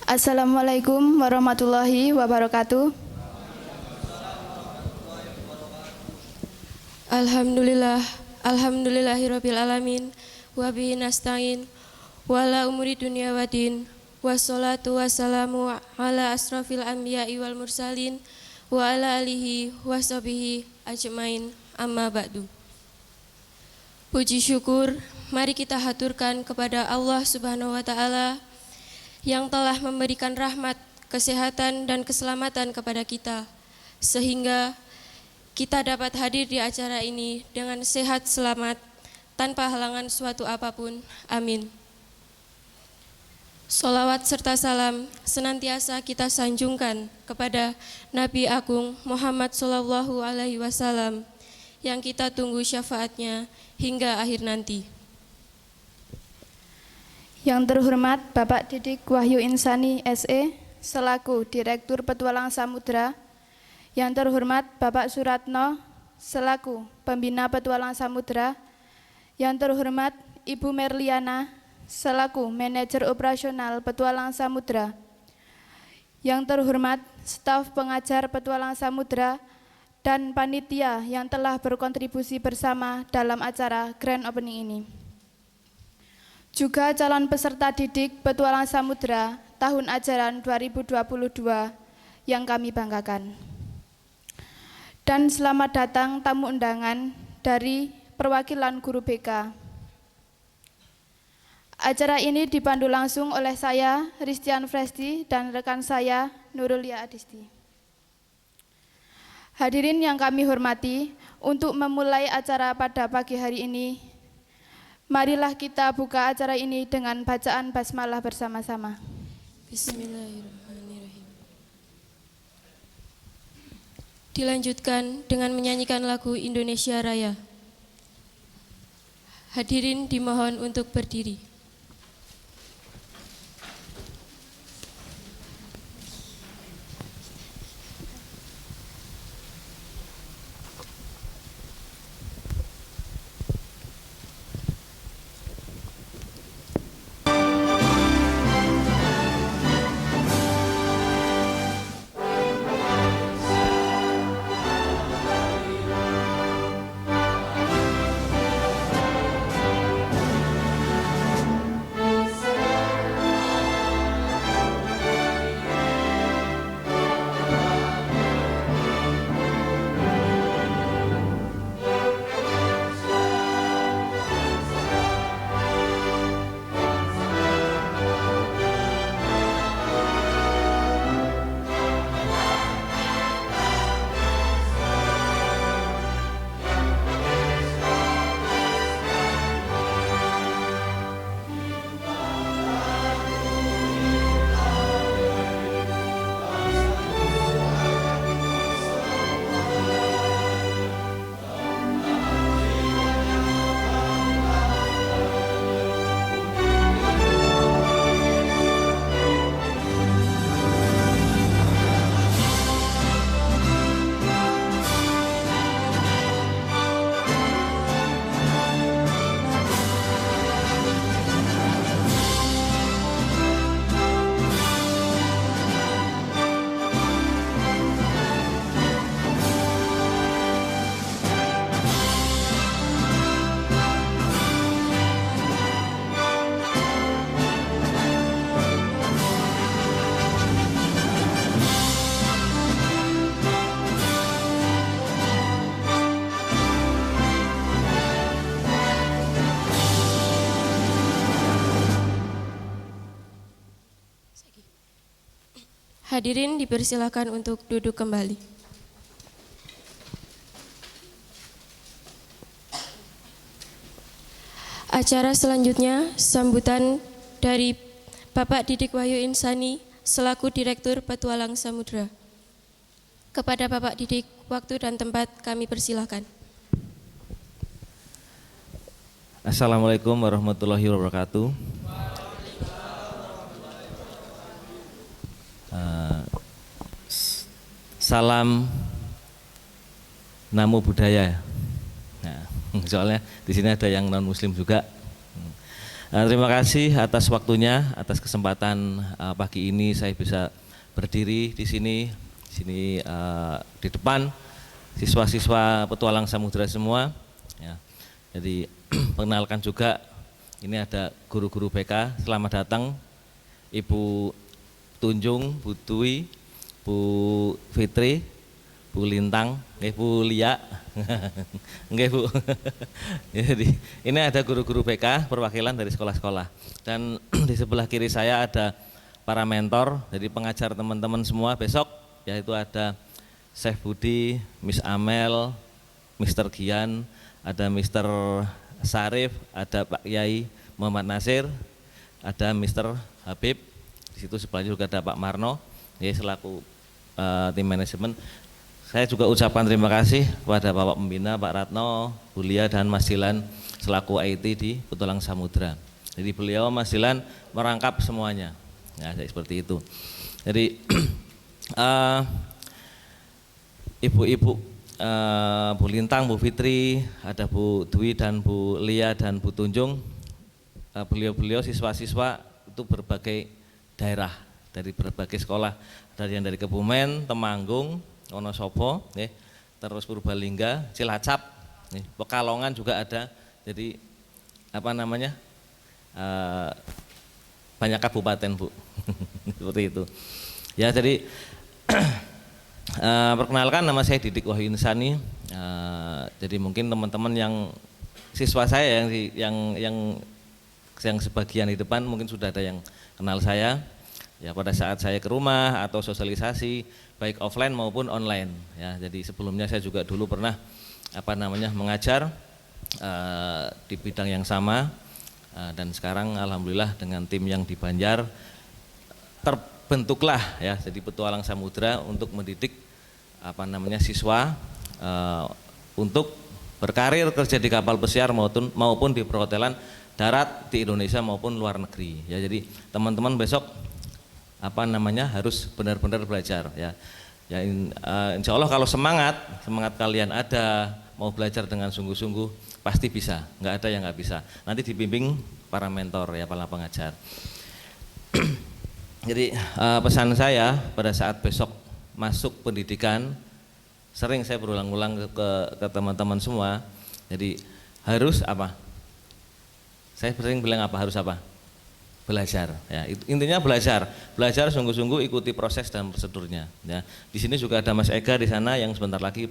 Assalamualaikum warahmatullahi wabarakatuh. Alhamdulillahirabbil alamin wa bihi nasta'in wala umuri dunya waddin wassalatu wassalamu ala asrafil anbiya'i wal mursalin wa ala alihi washabihi ajmain amma ba'du. Puji syukur mari kita haturkan kepada Allah Subhanahu wa taala yang telah memberikan rahmat, kesehatan dan keselamatan kepada kita sehingga kita dapat hadir di acara ini dengan sehat selamat tanpa halangan suatu apapun. Amin. Sholawat serta salam senantiasa kita sanjungkan kepada Nabi Agung Muhammad Sallallahu Alaihi Wasallam yang kita tunggu syafaatnya hingga akhir nanti. Yang terhormat Bapak Didik Wahyu Insani SE selaku Direktur Petualang Samudra, yang terhormat Bapak Suratno selaku Pembina Petualang Samudra, yang terhormat Ibu Merliana selaku Manajer Operasional Petualang Samudra, yang terhormat staf pengajar Petualang Samudra dan panitia yang telah berkontribusi bersama dalam acara Grand Opening ini. Juga calon peserta didik Petualang Samudra tahun ajaran 2022 yang kami banggakan. Dan selamat datang tamu undangan dari perwakilan guru BK. Acara ini dipandu langsung oleh saya, Ristian Fresti, dan rekan saya, Nurulia Adisti. Hadirin yang kami hormati, untuk memulai acara pada pagi hari ini, marilah kita buka acara ini dengan bacaan basmalah bersama-sama. Bismillahirrahmanirrahim. Dilanjutkan dengan menyanyikan lagu Indonesia Raya. Hadirin dimohon untuk berdiri. Hadirin dipersilakan untuk duduk kembali. Acara selanjutnya sambutan dari Bapak Didik Wahyu Insani selaku Direktur Petualang Samudra. Kepada Bapak Didik, waktu dan tempat kami persilakan. Assalamualaikum warahmatullahi wabarakatuh. Salam namo budaya. Nah, soalnya di sini ada yang non Muslim juga. Terima kasih atas waktunya, atas kesempatan pagi ini saya bisa berdiri di sini di depan siswa-siswa petualang samudera semua. Ya. Jadi perkenalkan juga, ini ada guru-guru BK. Selamat datang Ibu Tunjung, Bu Dwi, Bu Fitri, Bu Lintang, Bu Lia, nggih Bu. Jadi ini ada guru-guru BK perwakilan dari sekolah-sekolah. Dan di sebelah kiri saya ada para mentor, jadi pengajar teman-teman semua besok, yaitu ada Chef Budi, Miss Amel, Mr. Gian, ada Mr. Sarif, ada Pak Yai Muhammad Nasir, ada Mr. Habib. Di situ sebelahnya juga ada Pak Marno, ya selaku tim manajemen. Saya juga ucapkan terima kasih kepada Bapak Pembina, Pak Ratno, Bu Lia, dan Mas Dilan selaku IT di Petualang Samudera. Jadi beliau, Mas Dilan, merangkap semuanya. Ya, seperti itu. Jadi ibu-ibu, Bu Lintang, Bu Fitri, ada Bu Dwi dan Bu Lia dan Bu Tunjung, beliau-beliau siswa-siswa itu berbagai daerah, dari berbagai sekolah, dari yang dari Kebumen, Temanggung, Wonosobo, terus Purbalingga, Cilacap, Pekalongan juga ada. Jadi banyak kabupaten Bu, seperti itu. Ya, jadi perkenalkan, nama saya Didik Wahyu Insani. Jadi mungkin teman-teman yang siswa saya yang sebagian di depan mungkin sudah ada yang kenal saya. Ya, pada saat saya ke rumah atau sosialisasi baik offline maupun online. Ya, jadi sebelumnya saya juga dulu pernah mengajar di bidang yang sama, dan sekarang alhamdulillah dengan tim yang di Banjar terbentuklah ya jadi Petualang Samudera untuk mendidik siswa untuk berkarir kerja di kapal pesiar maupun di perhotelan darat di Indonesia maupun luar negeri. Ya, jadi teman-teman besok harus benar-benar belajar ya. Ya, insya Allah kalau semangat kalian ada, mau belajar dengan sungguh-sungguh pasti bisa, nggak ada yang nggak bisa. Nanti dibimbing para mentor ya, para pengajar. Jadi pesan saya pada saat besok masuk pendidikan, sering saya berulang-ulang ke teman-teman semua. Jadi harus apa? Saya sering bilang harus apa? Belajar ya, intinya belajar sungguh-sungguh, ikuti proses dan prosedurnya ya. Di sini juga ada Mas Ega di sana yang sebentar lagi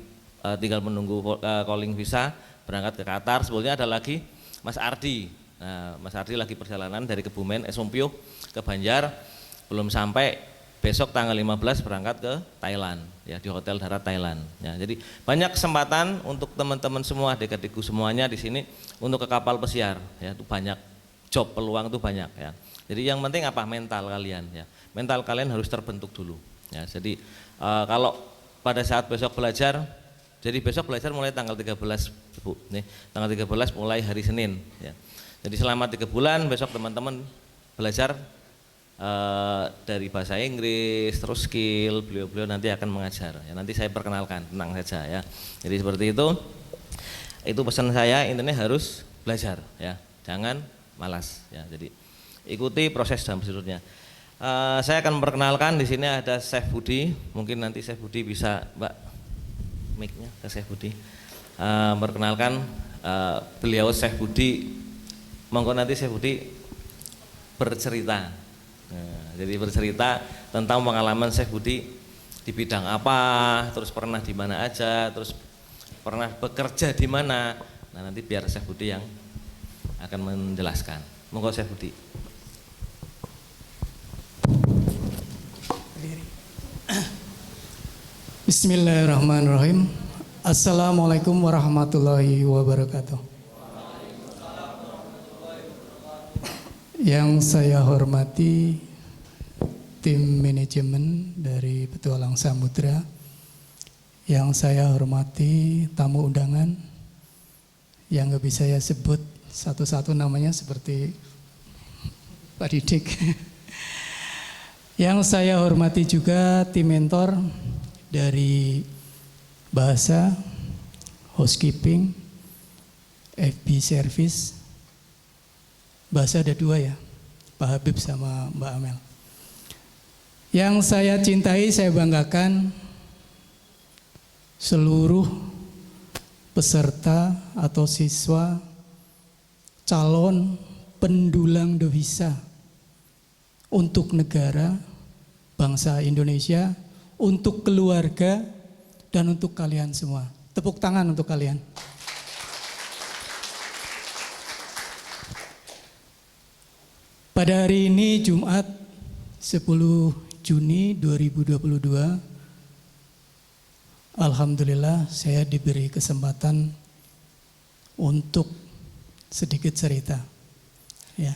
tinggal menunggu calling visa berangkat ke Qatar. Sebelumnya ada lagi Mas Ardi. Nah, Mas Ardi lagi perjalanan dari Kebumen Sumpyuh ke Banjar, belum sampai, besok tanggal 15 berangkat ke Thailand ya, di hotel darat Thailand ya. Jadi banyak kesempatan untuk teman-teman semua, adik-adikku semuanya di sini untuk ke kapal pesiar ya, itu banyak job, peluang itu banyak ya. Jadi yang penting mental kalian ya. Mental kalian harus terbentuk dulu ya. Jadi kalau pada saat besok belajar, jadi besok belajar mulai tanggal 13 Bu, nih, tanggal 13 mulai hari Senin ya. Jadi selama 3 bulan besok teman-teman belajar dari bahasa Inggris, terus skill, beliau nanti akan mengajar ya. Nanti saya perkenalkan, tenang saja ya. Jadi seperti itu pesan saya, intinya harus belajar ya, jangan malas ya. Jadi ikuti proses dan prosedurnya. Saya akan memperkenalkan, di sini ada Chef Budi. Mungkin nanti Chef Budi bisa, Mbak, mic-nya ke Chef Budi. Perkenalkan beliau Chef Budi. Monggo nanti Chef Budi bercerita. Nah, jadi bercerita tentang pengalaman Chef Budi di bidang apa, terus pernah di mana aja, terus pernah bekerja di mana. Nah, nanti biar Chef Budi yang akan menjelaskan. Monggo Chef Budi. Bismillahirrahmanirrahim. Assalamualaikum warahmatullahi wabarakatuh. Yang saya hormati tim manajemen dari Petualang Samudera, yang saya hormati tamu undangan yang nggak bisa saya sebut satu-satu namanya seperti Pak Didik. Yang saya hormati juga tim mentor dari bahasa, housekeeping, FB service, bahasa ada dua ya, Pak Habib sama Mbak Amel. Yang saya cintai, saya banggakan seluruh peserta atau siswa calon pendulang devisa untuk negara, bangsa Indonesia, untuk keluarga, dan untuk kalian semua. Tepuk tangan untuk kalian. Pada hari ini Jumat 10 Juni 2022, alhamdulillah saya diberi kesempatan untuk sedikit cerita ya,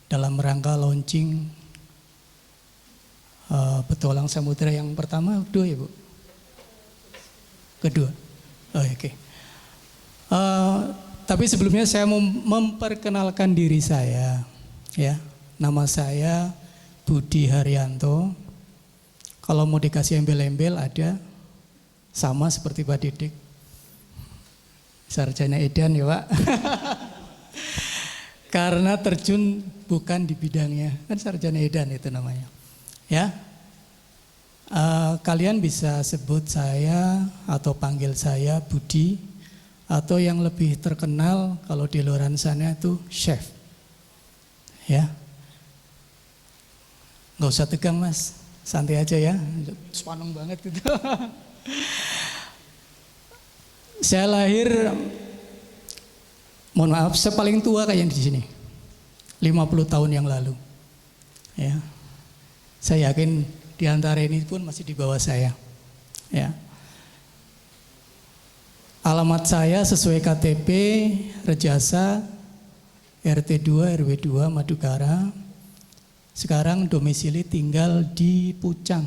dalam rangka launching Petualang Samudra yang pertama, kedua ya Bu? Kedua. Oh, oke. Tapi sebelumnya saya mau memperkenalkan diri saya. Ya, nama saya Budi Haryanto. Kalau mau dikasih embel-embel ada, sama seperti Pak Didik. Sarjana Edan ya Pak. Karena terjun bukan di bidangnya, kan sarjana Edan itu namanya. Ya, kalian bisa sebut saya atau panggil saya Budi, atau yang lebih terkenal kalau di luar sana itu Chef. Ya, nggak usah tegang Mas, santai aja ya, sepaneng banget gitu. Saya lahir, mohon maaf, saya paling tua kayaknya di sini, 50 tahun yang lalu. Ya, saya yakin di antara ini pun masih di bawah saya. Ya, alamat saya sesuai KTP Rejasa RT 2 RW 2 Madukara. Sekarang domisili tinggal di Pucang,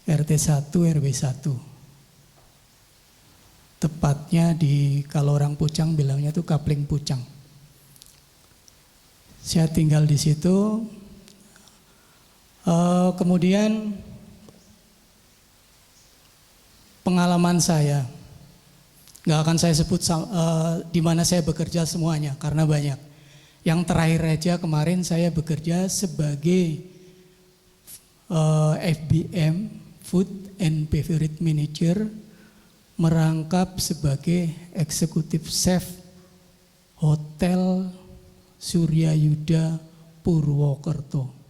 RT 1 RW 1. Tepatnya di, kalau orang Pucang bilangnya itu Kapling Pucang. Saya tinggal di situ. Kemudian pengalaman saya, nggak akan saya sebut di mana saya bekerja semuanya karena banyak. Yang terakhir aja kemarin saya bekerja sebagai FBM Food and Beverage Manager, merangkap sebagai eksekutif chef Hotel Surya Yuda Purwokerto.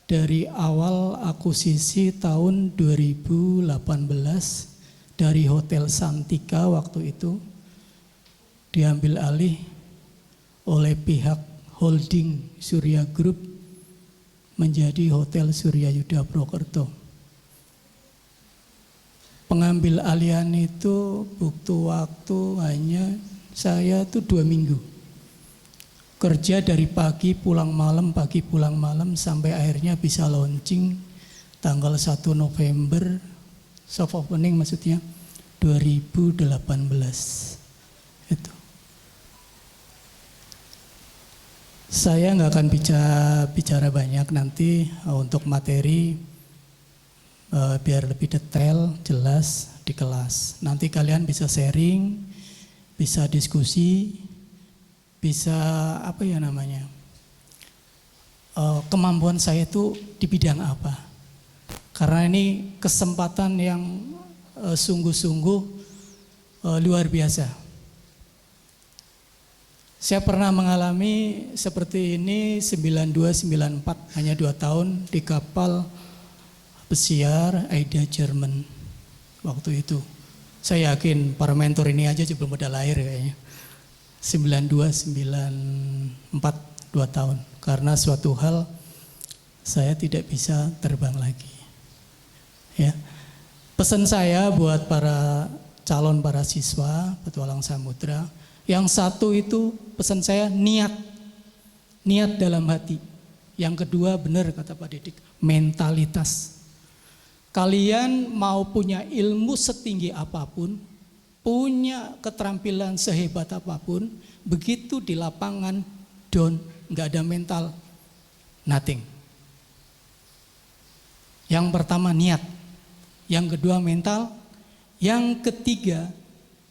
Dari awal akuisisi tahun 2018 dari Hotel Santika waktu itu diambil alih oleh pihak holding Surya Group menjadi Hotel Surya Yuda Purwokerto. Pengambil alihan itu butuh waktu hanya saya tuh 2 minggu. Kerja dari pagi pulang malam sampai akhirnya bisa launching tanggal 1 November, soft opening maksudnya 2018. Itu. Saya nggak akan bicara banyak nanti untuk materi biar lebih detail, jelas di kelas. Nanti kalian bisa sharing, bisa diskusi, bisa apa ya namanya, kemampuan saya itu di bidang apa. Karena ini kesempatan yang sungguh-sungguh luar biasa. Saya pernah mengalami seperti ini 92-94, hanya 2 tahun di kapal pesiar Aida Jerman waktu itu. Saya yakin para mentor ini aja belum pada lahir kayaknya. 92-94, 2 tahun. Karena suatu hal saya tidak bisa terbang lagi. Ya. Pesan saya buat para siswa Petualang Samudra, yang satu itu pesan saya niat dalam hati. Yang kedua benar kata Pak Didik, mentalitas. Kalian mau punya ilmu setinggi apapun, punya keterampilan sehebat apapun, begitu di lapangan down, nggak ada mental, nothing. Yang pertama niat, yang kedua mental, yang ketiga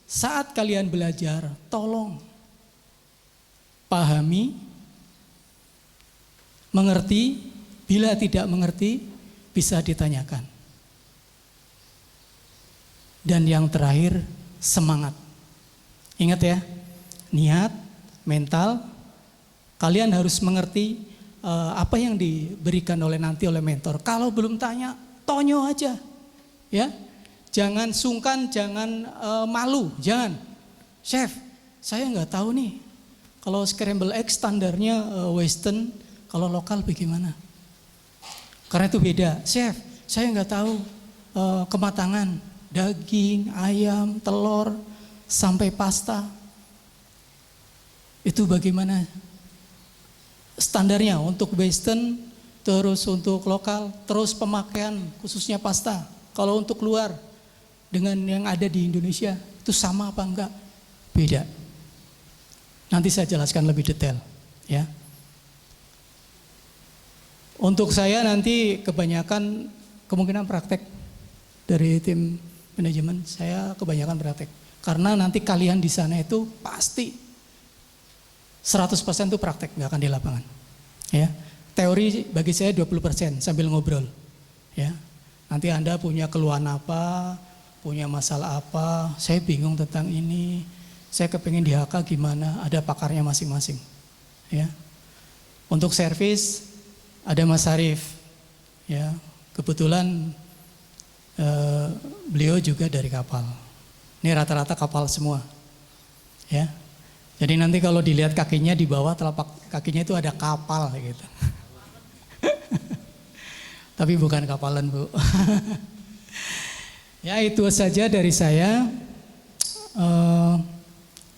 saat kalian belajar, tolong pahami, mengerti, bila tidak mengerti bisa ditanyakan. Dan yang terakhir, semangat. Ingat ya, niat, mental, kalian harus mengerti apa yang diberikan oleh mentor. Kalau belum tanya, tonyo aja. Ya. Jangan sungkan, jangan malu, jangan. Chef, saya nggak tahu nih. Kalau scramble egg standarnya western, kalau lokal bagaimana? Karena itu beda. Chef, saya nggak tahu kematangan daging, ayam, telur, sampai pasta. Itu bagaimana standarnya untuk western, terus untuk lokal, terus pemakaian khususnya pasta. Kalau untuk luar dengan yang ada di Indonesia itu sama apa enggak? Beda. Nanti saya jelaskan lebih detail, ya. Untuk saya nanti kebanyakan kemungkinan praktek dari tim manajemen, saya kebanyakan praktek. Karena nanti kalian di sana itu pasti 100% itu praktek, nggak akan di lapangan. Ya, teori bagi saya 20% sambil ngobrol. Ya, nanti Anda punya keluhan apa, punya masalah apa, saya bingung tentang ini, saya kepengen di HK gimana, ada pakarnya masing-masing. Ya, untuk servis ada Mas Arif. Ya, kebetulan beliau juga dari kapal. Ini rata-rata kapal semua. Ya. Jadi nanti kalau dilihat kakinya di bawah telapak kakinya itu ada kapal gitu. Tapi bukan kapalan, Bu. Ya, itu saja dari saya.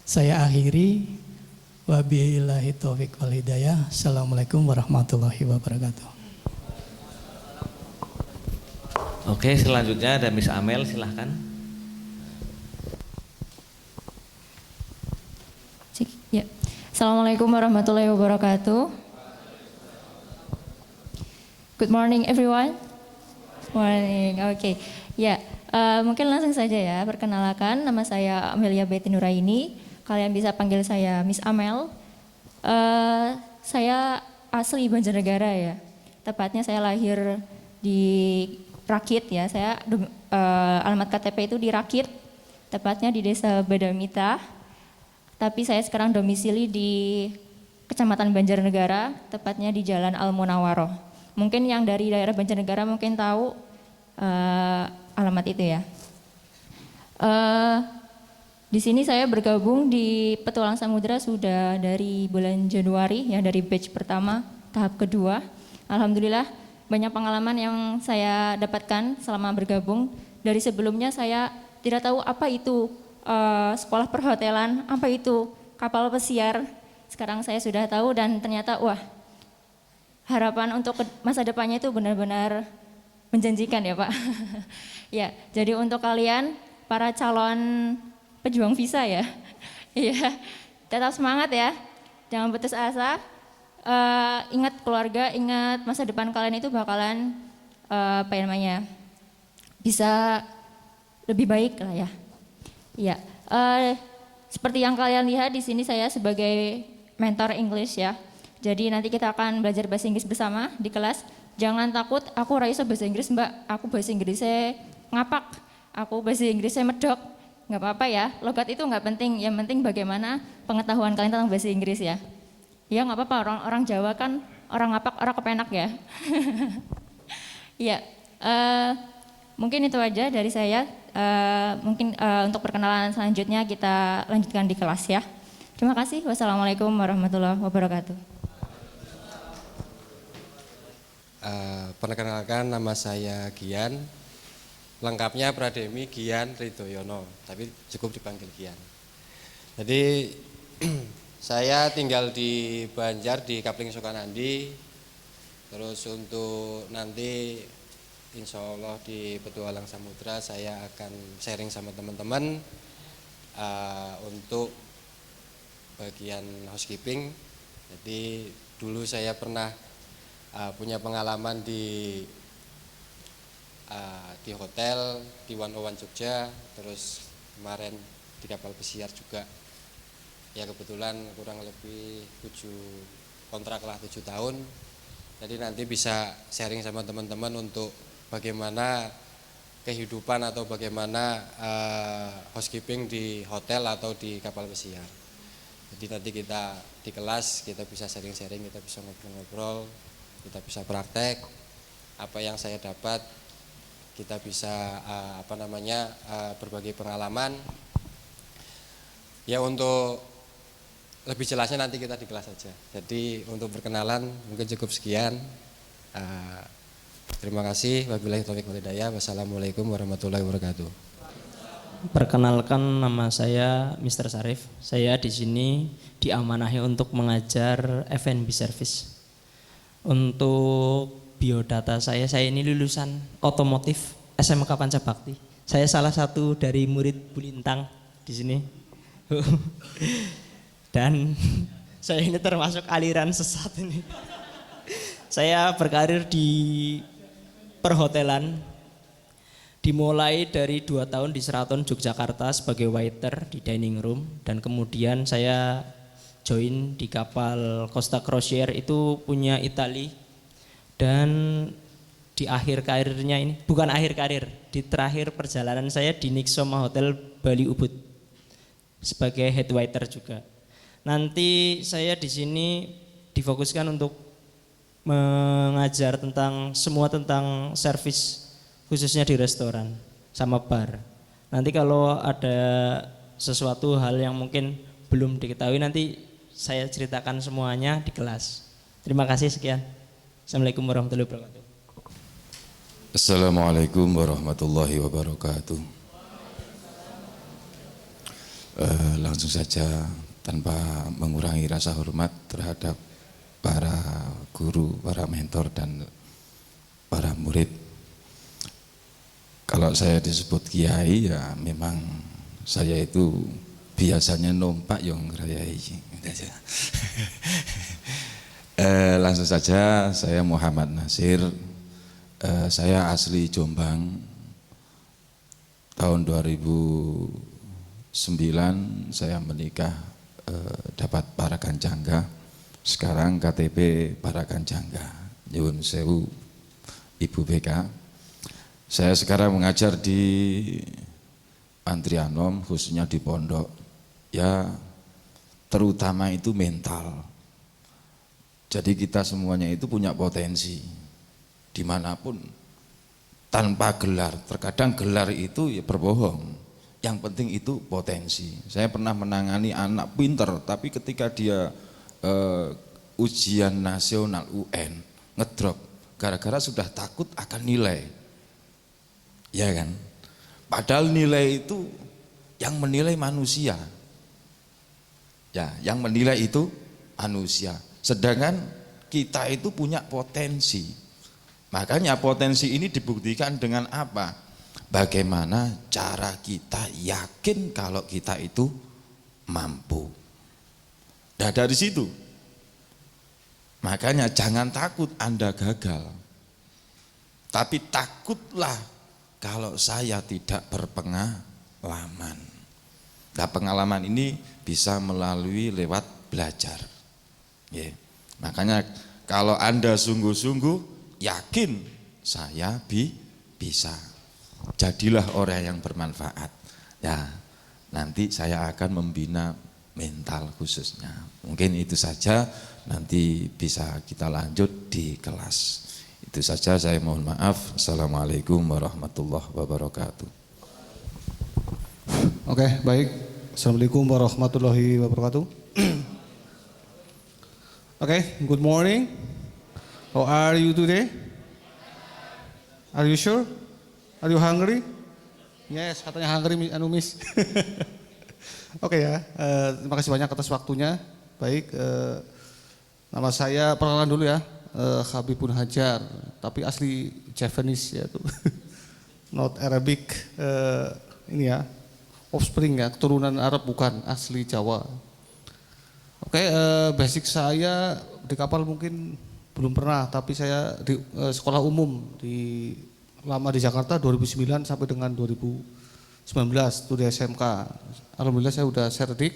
Saya akhiri. Wabillahi taufiq wal hidayah. Assalamualaikum warahmatullahi wabarakatuh. Oke, selanjutnya ada Miss Amel, silahkan. Ya. Assalamualaikum warahmatullahi wabarakatuh. Good morning everyone. Morning. Oke. Ya, mungkin langsung saja ya. Perkenalkan, nama saya Amelia Betty Nuraini. Kalian bisa panggil saya Miss Amel. Saya asli Banjarnegara ya. Tepatnya saya lahir di Rakit ya. Saya alamat KTP itu di Rakit. Tepatnya di Desa Badamita. Tapi saya sekarang domisili di Kecamatan Banjarnegara, tepatnya di Jalan Al-Munawaroh. Mungkin yang dari daerah Banjarnegara mungkin tahu alamat itu ya. Di sini saya bergabung di Petualang Samudra sudah dari bulan Januari, ya dari batch pertama, tahap kedua. Alhamdulillah banyak pengalaman yang saya dapatkan selama bergabung. Dari sebelumnya saya tidak tahu apa itu sekolah perhotelan, apa itu kapal pesiar. Sekarang saya sudah tahu dan ternyata wah, harapan untuk masa depannya itu benar-benar menjanjikan ya Pak. Ya, jadi untuk kalian para calon pejuang visa ya, ya tetap semangat ya, jangan putus asa. Ingat keluarga, ingat masa depan kalian itu bakalan bisa lebih baik lah ya. Ya, seperti yang kalian lihat di sini saya sebagai mentor English ya. Jadi nanti kita akan belajar bahasa Inggris bersama di kelas. Jangan takut, aku raiso bahasa Inggris Mbak, aku bahasa Inggrisnya ngapak, aku bahasa Inggrisnya medok. Nggak apa-apa ya, logat itu nggak penting, yang penting bagaimana pengetahuan kalian tentang bahasa Inggris ya. Ya nggak apa-apa, orang Jawa kan orang ngapak, orang kepenak ya. Ya, mungkin itu aja dari saya. Mungkin untuk perkenalan selanjutnya kita lanjutkan di kelas ya. Terima kasih. Wassalamualaikum warahmatullahi wabarakatuh. Perkenalkan, nama saya Gian. Lengkapnya Prademi Gian Ridoyono, tapi cukup dipanggil Gian. Jadi saya tinggal di Banjar di Kapling Sukanandi. Terus untuk nanti insya Allah di Petualang Samudra saya akan sharing sama teman-teman untuk bagian housekeeping. Jadi dulu saya pernah punya pengalaman di hotel di 101 Jogja, terus kemarin di kapal pesiar juga. Ya kebetulan kurang lebih 7 kontrak lah 7 tahun. Jadi nanti bisa sharing sama teman-teman untuk bagaimana kehidupan atau bagaimana housekeeping di hotel atau di kapal pesiar. Jadi nanti kita di kelas kita bisa sharing-sharing, kita bisa ngobrol-ngobrol, kita bisa praktek apa yang saya dapat, kita bisa berbagi pengalaman. Ya untuk lebih jelasnya nanti kita di kelas saja. Jadi untuk perkenalan mungkin cukup sekian. Terima kasih. Wabillahi taufiq wal hidayah. Wassalamualaikum warahmatullahi wabarakatuh. Perkenalkan, nama saya Mr. Sarif. Saya di sini diamanahi untuk mengajar F&B service. Untuk biodata saya ini lulusan otomotif SMK Pancabakti. Saya salah satu dari murid Bu Lintang di sini. Dan saya ini termasuk aliran sesat ini. Saya berkarir di perhotelan, dimulai dari 2 tahun di Sheraton Yogyakarta sebagai waiter di dining room, dan kemudian saya join di kapal Costa Crociere itu punya Itali, dan di akhir karirnya ini, bukan akhir karir, di terakhir perjalanan saya di Nixoma Hotel Bali Ubud sebagai head waiter juga. Nanti saya di sini difokuskan untuk mengajar semua tentang servis, khususnya di restoran sama bar. Nanti kalau ada sesuatu hal yang mungkin belum diketahui, nanti saya ceritakan semuanya di kelas. Terima kasih, sekian. Assalamualaikum warahmatullahi wabarakatuh. Assalamualaikum warahmatullahi wabarakatuh. Langsung saja, tanpa mengurangi rasa hormat terhadap para guru, para mentor, dan para murid. Kalau saya disebut kiai, ya memang saya itu biasanya numpak yang ngerayai. Langsung saja, saya Muhammad Nasir. Saya asli Jombang. Tahun 2009 saya menikah, dapat Parakan Jangga. Sekarang KTP Parakan Jangga. Nyuwun sewu Ibu BK. Saya sekarang mengajar di Antrianom, khususnya di pondok. Ya, terutama itu mental. Jadi kita semuanya itu punya potensi dimanapun, tanpa gelar. Terkadang gelar itu ya berbohong. Yang penting itu potensi. Saya pernah menangani anak pinter, tapi ketika dia ujian nasional UN ngedrop gara-gara sudah takut akan nilai, ya kan? Padahal nilai itu yang menilai manusia, ya, yang menilai itu manusia. Sedangkan kita itu punya potensi. Makanya potensi ini dibuktikan dengan apa? Bagaimana cara kita yakin kalau kita itu mampu. Nah dari situ, makanya jangan takut Anda gagal, tapi takutlah kalau saya tidak berpengalaman. Nah pengalaman ini bisa melalui lewat belajar. Ya. Makanya kalau Anda sungguh-sungguh yakin saya bisa, jadilah orang yang bermanfaat. Ya, nanti saya akan membina mental khususnya. Mungkin itu saja, nanti bisa kita lanjut di kelas. Itu saja, saya mohon maaf. Assalamualaikum warahmatullahi wabarakatuh. Oke, baik. Assalamualaikum warahmatullahi wabarakatuh. Okay, good morning. How are you today? Are you sure? Are you hungry? Yes, katanya hungry, Miss. Oke ya, terima kasih banyak atas waktunya. Baik, nama saya perkenalan dulu ya, Habibun Hajar, tapi asli Javanese ya tuh, not Arabic, ini ya, offspring ya, keturunan Arab bukan, asli Jawa. Oke, basic saya di kapal mungkin belum pernah, tapi saya di sekolah umum lama di Jakarta 2009 sampai dengan 2019 itu di SMK. Alhamdulillah saya udah serdik.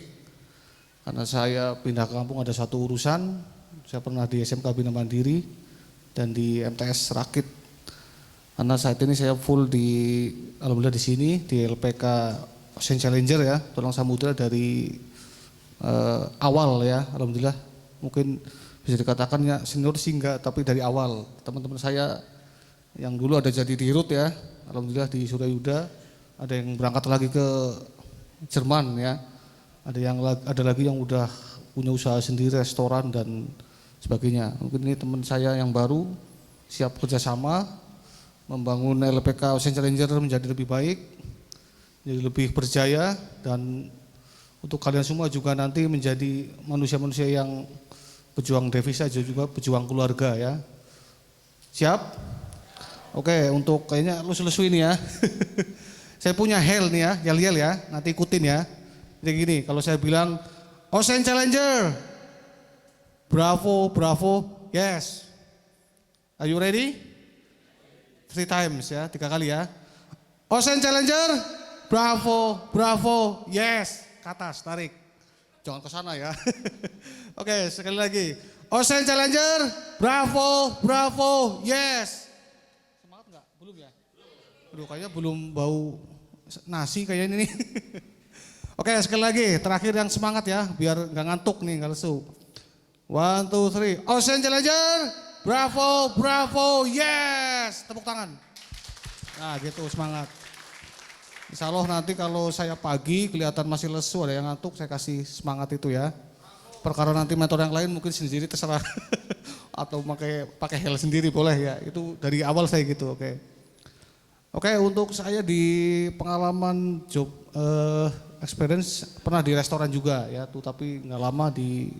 Karena saya pindah ke kampung ada satu urusan, saya pernah di SMK Bina Mandiri dan di MTS Rakit. Karena saat ini saya full alhamdulillah di sini di LPK Ocean Challenger ya, Tulang Samudra dari awal ya, alhamdulillah. Mungkin bisa dikatakan ya senior sih enggak, tapi dari awal. Teman-teman saya yang dulu ada jadi di Rut ya, alhamdulillah di Suryayuda, ada yang berangkat lagi ke Jerman ya, ada lagi yang udah punya usaha sendiri, restoran dan sebagainya. Mungkin ini teman saya yang baru siap kerjasama membangun LPK Ocean Challenger menjadi lebih baik, menjadi lebih berjaya, dan untuk kalian semua juga nanti menjadi manusia-manusia yang pejuang devisa juga pejuang keluarga ya. Siap? Oke, untuk kayaknya lusu-lusu ini ya. Saya punya hell nih ya, yel-yel ya, nanti ikutin ya. Jadi gini, kalau saya bilang Ocean Challenger, bravo, bravo, yes. Are you ready? 3 times ya, 3 kali ya. Ocean Challenger, bravo, bravo, yes. Ke atas, tarik. Jangan ke sana ya. Oke, sekali lagi. Ocean Challenger, bravo, bravo, yes. Semangat enggak? Belum ya? Aduh, kayaknya belum bau nasi kayaknya ini nih. Oke, sekali lagi. Terakhir yang semangat ya, biar enggak ngantuk nih, enggak lesu. 1, 2, 3. Ocean Challenger, bravo, bravo, yes. Tepuk tangan. Nah gitu, semangat. Insya Allah nanti kalau saya pagi kelihatan masih lesu, ada yang ngantuk, saya kasih semangat itu ya. Perkara nanti mentor yang lain mungkin sendiri terserah. Atau pakai hel sendiri boleh ya. Itu dari awal saya gitu, oke. Oke, untuk saya di pengalaman job experience pernah di restoran juga ya, tuh tapi nggak lama di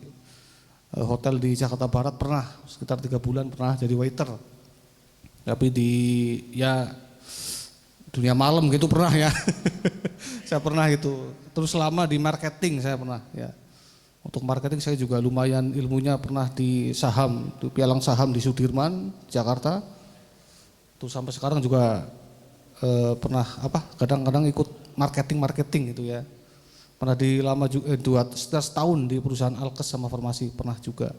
hotel di Jakarta Barat pernah, sekitar 3 bulan pernah jadi waiter. Tapi di ya dunia malam gitu pernah ya. Saya pernah itu. Terus selama di marketing saya pernah ya. Untuk marketing saya juga lumayan ilmunya, pernah di saham, di pialang saham di Sudirman, Jakarta. Terus sampai sekarang juga pernah kadang-kadang ikut marketing gitu ya. Pernah di lama juga 2 tahun di perusahaan Alkes sama Farmasi pernah juga.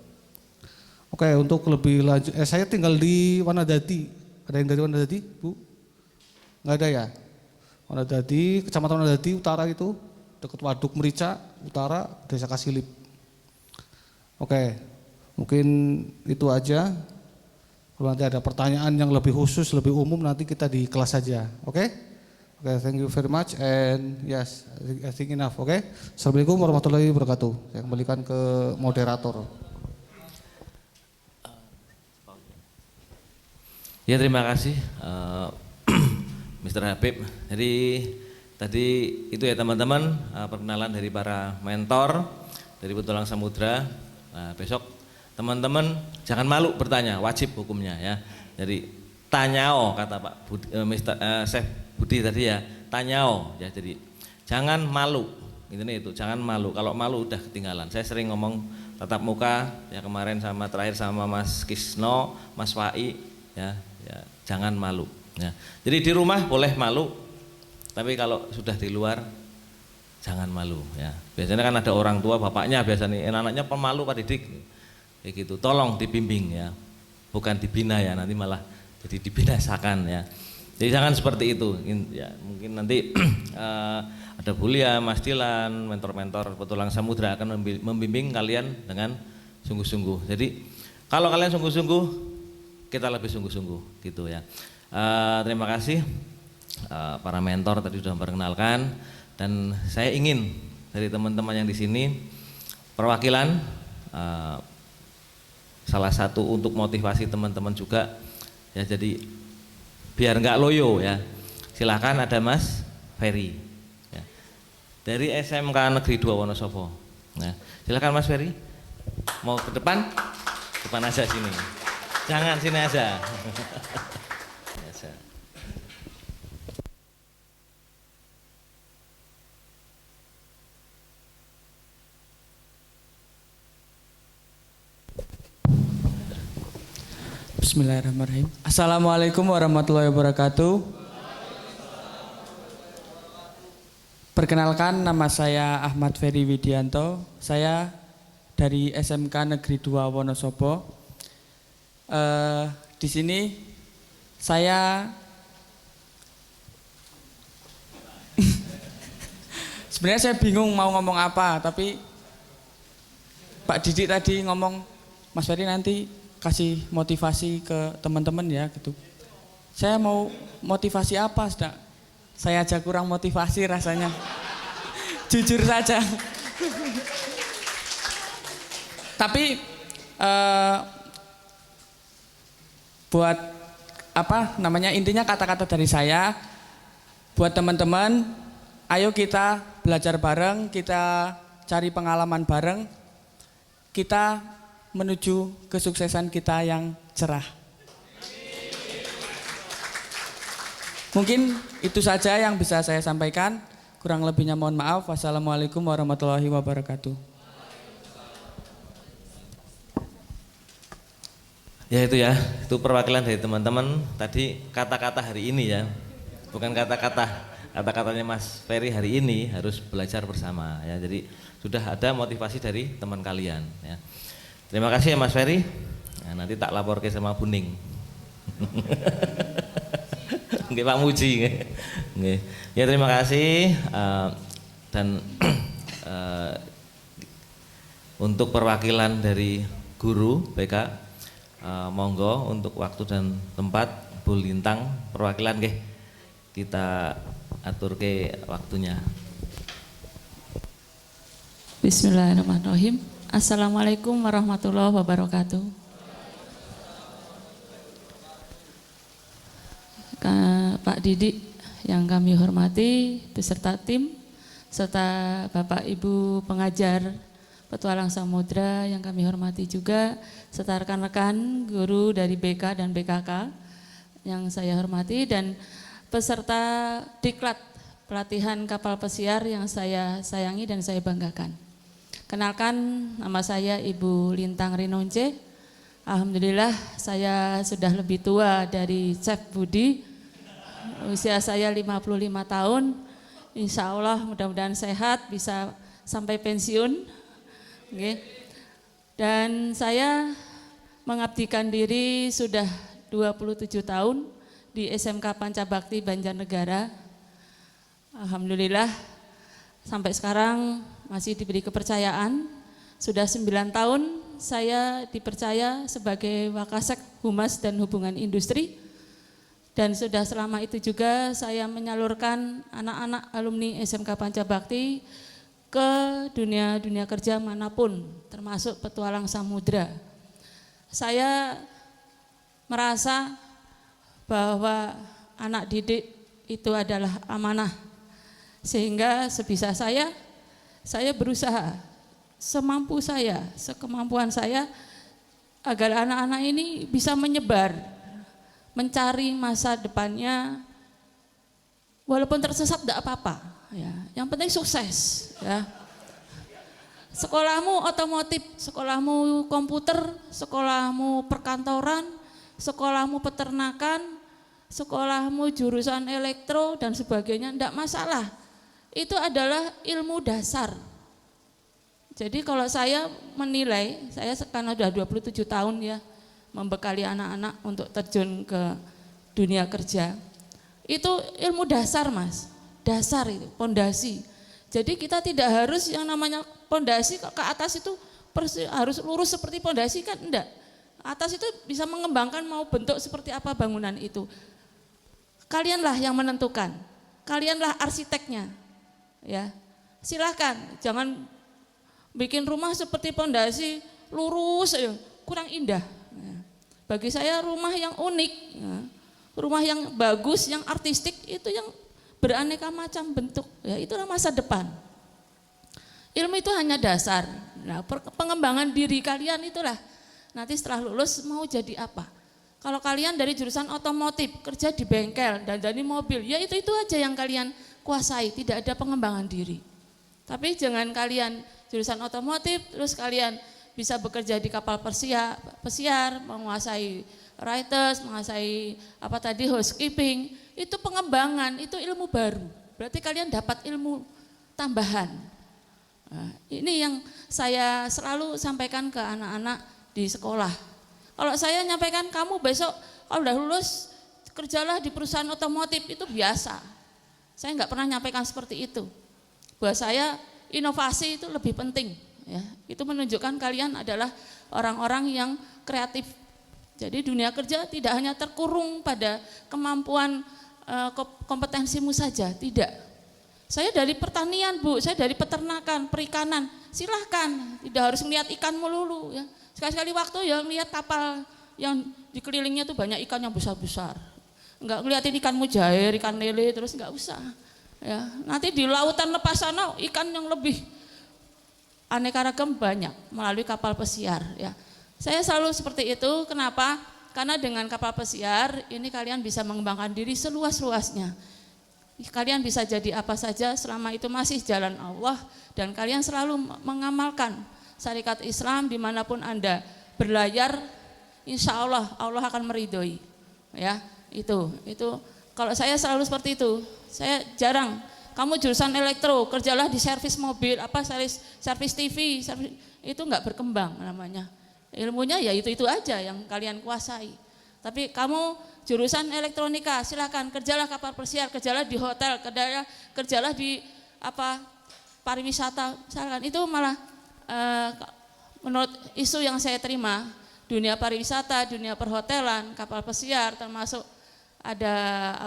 Oke, untuk lebih lanjut, saya tinggal di Wanadadi. Ada yang dari Wanadadi, Bu? Nggak ada ya? Wanadadi, Kecamatan Wanadadi Utara itu, dekat Waduk Merica Utara, Desa Kasilip. Oke, mungkin itu aja. Kalau nanti ada pertanyaan yang lebih khusus, lebih umum, nanti kita di kelas saja. Oke? Oke, thank you very much and yes, I think enough. Oke, Assalamualaikum warahmatullahi wabarakatuh. Saya kembalikan ke moderator. Ya, terima kasih Mr. Habib. Jadi tadi itu ya teman-teman, perkenalan dari para mentor dari Petualang Samudra. Nah, besok teman-teman jangan malu bertanya, wajib hukumnya ya. Jadi tanyao kata Pak Chef Budi tadi ya, tanyao ya. Jadi jangan malu, intinya itu jangan malu. Kalau malu udah ketinggalan. Saya sering ngomong tatap muka ya, kemarin sama terakhir sama Mas Kisno, Mas Wai ya, jangan malu ya. Jadi di rumah boleh malu, tapi kalau sudah di luar jangan malu ya. Biasanya kan ada orang tua, bapaknya biasanya anaknya pemalu Pak Didik kayak gitu. Tolong dibimbing ya, bukan dibina ya, nanti malah jadi dibinasakan ya. Jadi jangan seperti itu ya. Mungkin nanti ada Bulia, Mas Dilan, mentor-mentor Petualang Samudra akan membimbing kalian dengan sungguh-sungguh. Jadi kalau kalian sungguh-sungguh, kita lebih sungguh-sungguh gitu ya. Terima kasih para mentor tadi sudah memperkenalkan, dan saya ingin dari teman-teman yang di sini perwakilan salah satu untuk motivasi teman-teman juga ya. Jadi biar nggak loyo ya, silahkan ada Mas Ferry ya, dari SMK Negeri 2 Wonosobo ya. Silahkan Mas Ferry, mau ke depan aja sini, jangan sini aja. Bismillahirrahmanirrahim. Assalamualaikum warahmatullahi wabarakatuh. Perkenalkan, nama saya Ahmad Ferry Widianto. Saya dari SMK Negeri 2 Wonosobo. Di sini saya sebenarnya saya bingung mau ngomong apa, tapi Pak Didik tadi ngomong, Mas Ferry nanti kasih motivasi ke teman-teman ya gitu. Saya mau motivasi apa, sudah? Saya aja kurang motivasi rasanya. Jujur saja. Tapi buat apa namanya, intinya kata-kata dari saya buat teman-teman, ayo kita belajar bareng, kita cari pengalaman bareng, kita menuju kesuksesan kita yang cerah. Mungkin itu saja yang bisa saya sampaikan. Kurang lebihnya mohon maaf. Wassalamualaikum warahmatullahi wabarakatuh. Ya itu ya, itu perwakilan dari teman-teman. Tadi kata-kata hari ini ya, bukan kata-katanya Mas Ferry hari ini, harus belajar bersama ya. Jadi sudah ada motivasi dari teman kalian ya. Terima kasih ya Mas Ferry. Nah, nanti tak lapor ke sama Buning. Nggih Pak Muji nggih. Ya terima kasih dan untuk perwakilan dari guru BK monggo untuk waktu dan tempat Bu Lintang perwakilan nggih. Kita atur ke waktunya. Bismillahirrahmanirrahim. Assalamualaikum warahmatullahi wabarakatuh. Pak Didik yang kami hormati beserta tim, serta Bapak Ibu pengajar Petualang Samudra yang kami hormati juga, serta rekan-rekan guru dari BK dan BKK yang saya hormati, dan peserta diklat pelatihan kapal pesiar yang saya sayangi dan saya banggakan. Kenalkan, nama saya Ibu Lintang Rinonce. Alhamdulillah saya sudah lebih tua dari Chef Budi. Usia saya 55 tahun. Insya Allah mudah-mudahan sehat, bisa sampai pensiun. Dan saya mengabdikan diri sudah 27 tahun di SMK Pancabakti Banjarnegara. Alhamdulillah sampai sekarang masih diberi kepercayaan. Sudah 9 tahun saya dipercaya sebagai Wakasek Humas dan Hubungan Industri. Dan sudah selama itu juga saya menyalurkan anak-anak alumni SMK Pancabakti ke dunia kerja manapun, termasuk Petualang Samudra. Saya merasa bahwa anak didik itu adalah amanah, sehingga sebisa saya berusaha semampu saya, sekemampuan saya, agar anak-anak ini bisa menyebar, mencari masa depannya, walaupun tersesat tidak apa-apa, ya. Yang penting sukses, ya. Sekolahmu otomotif, sekolahmu komputer, sekolahmu perkantoran, sekolahmu peternakan, sekolahmu jurusan elektro dan sebagainya, tidak masalah. Itu adalah ilmu dasar. Jadi kalau saya menilai, saya karena sudah 27 tahun ya, membekali anak-anak untuk terjun ke dunia kerja. Itu ilmu dasar Mas, dasar itu, pondasi. Jadi kita tidak harus yang namanya pondasi ke atas itu harus lurus seperti pondasi, kan enggak. Atas itu bisa mengembangkan mau bentuk seperti apa bangunan itu. Kalianlah yang menentukan, kalianlah arsiteknya. Ya, silahkan, jangan bikin rumah seperti pondasi lurus, kurang indah. Bagi saya rumah yang unik, rumah yang bagus, yang artistik, itu yang beraneka macam bentuk, ya itulah masa depan. Ilmu itu hanya dasar. Nah, pengembangan diri kalian itulah nanti setelah lulus mau jadi apa. Kalau kalian dari jurusan otomotif, kerja di bengkel dan dari mobil, ya itu aja yang kalian kuasai, tidak ada pengembangan diri. Tapi jangan kalian jurusan otomotif, terus kalian bisa bekerja di kapal pesiar, menguasai writers, menguasai apa tadi housekeeping, itu pengembangan, itu ilmu baru. Berarti kalian dapat ilmu tambahan. Nah, ini yang saya selalu sampaikan ke anak-anak di sekolah. Kalau saya nyampaikan kamu besok kalau udah lulus kerjalah di perusahaan otomotif, itu biasa. Saya nggak pernah nyampaikan seperti itu. Buat saya inovasi itu lebih penting. Ya, itu menunjukkan kalian adalah orang-orang yang kreatif. Jadi dunia kerja tidak hanya terkurung pada kemampuan kompetensimu saja, tidak. Saya dari pertanian Bu, saya dari peternakan, perikanan, silahkan, tidak harus melihat ikan melulu ya. Sekali-sekali waktu ya melihat kapal yang dikelilingnya tuh banyak ikan yang besar-besar. Enggak ngeliatin ikan mujair, ikan lele terus enggak usah. Ya, nanti di lautan lepas sana ikan yang lebih aneka ragam banyak melalui kapal pesiar ya. Saya selalu seperti itu, kenapa? Karena dengan kapal pesiar ini kalian bisa mengembangkan diri seluas-luasnya. Kalian bisa jadi apa saja selama itu masih jalan Allah dan kalian selalu mengamalkan syariat Islam dimanapun Anda berlayar, insya Allah Allah akan meridhoi. Ya, itu kalau saya selalu seperti itu. Saya jarang. Kamu jurusan elektro, kerjalah di servis mobil, servis TV, itu enggak berkembang namanya. Ilmunya ya itu aja yang kalian kuasai. Tapi kamu jurusan elektronika, silakan kerjalah kapal pesiar, kerjalah di hotel, kerjalah di pariwisata, silakan. Itu malah menurut isu yang saya terima, dunia pariwisata, dunia perhotelan, kapal pesiar, termasuk ada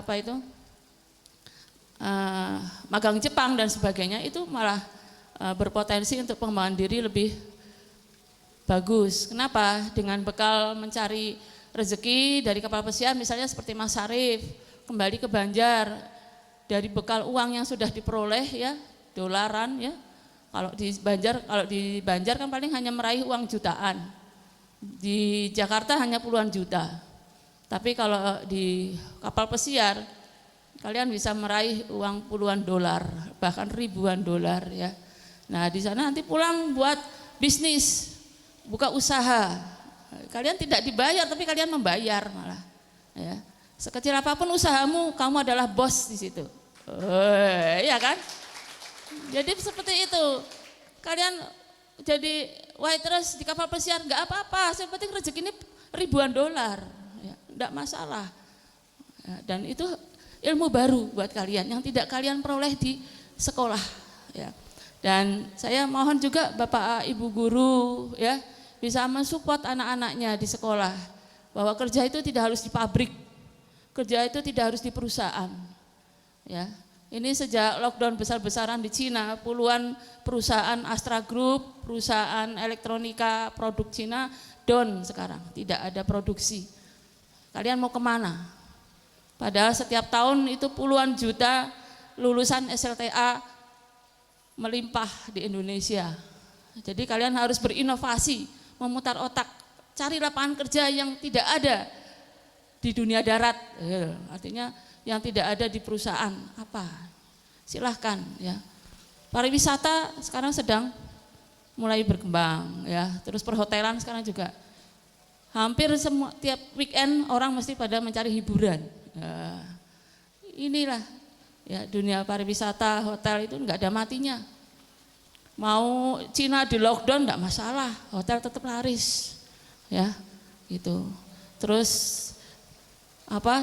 magang Jepang dan sebagainya, itu malah berpotensi untuk pengembangan diri lebih bagus. Kenapa? Dengan bekal mencari rezeki dari kapal pesiar, misalnya seperti Mas Syarif, kembali ke Banjar, dari bekal uang yang sudah diperoleh ya, dolaran ya. Kalau di Banjar kan paling hanya meraih uang jutaan. Di Jakarta hanya puluhan juta. Tapi kalau di kapal pesiar kalian bisa meraih uang puluhan dolar, bahkan ribuan dolar ya. Nah, di sana nanti pulang buat bisnis, buka usaha. Kalian tidak dibayar tapi kalian membayar malah. Ya. Sekecil apapun usahamu, kamu adalah bos di situ. Iya kan? Jadi seperti itu. Kalian jadi waitress di kapal pesiar enggak apa-apa, yang penting rezeki ini ribuan dolar. Ya, enggak masalah. Ya, dan itu ilmu baru buat kalian yang tidak kalian peroleh di sekolah ya. Dan saya mohon juga Bapak Ibu guru ya bisa mensupport anak-anaknya di sekolah bahwa kerja itu tidak harus di pabrik, kerja itu tidak harus di perusahaan. Ya, ini sejak lockdown besar-besaran di Cina, puluhan perusahaan Astra Group, perusahaan elektronika produk Cina down sekarang, tidak ada produksi. Kalian mau kemana? Padahal setiap tahun itu puluhan juta lulusan SLTA melimpah di Indonesia. Jadi kalian harus berinovasi, memutar otak, cari lapangan kerja yang tidak ada di dunia darat, artinya yang tidak ada di perusahaan apa. Silahkan ya. Pariwisata sekarang sedang mulai berkembang ya. Terus perhotelan sekarang juga hampir semua tiap weekend orang mesti pada mencari hiburan. Ya, inilah ya dunia pariwisata, hotel itu enggak ada matinya. Mau Cina di lockdown enggak masalah, hotel tetap laris. Ya, gitu. Terus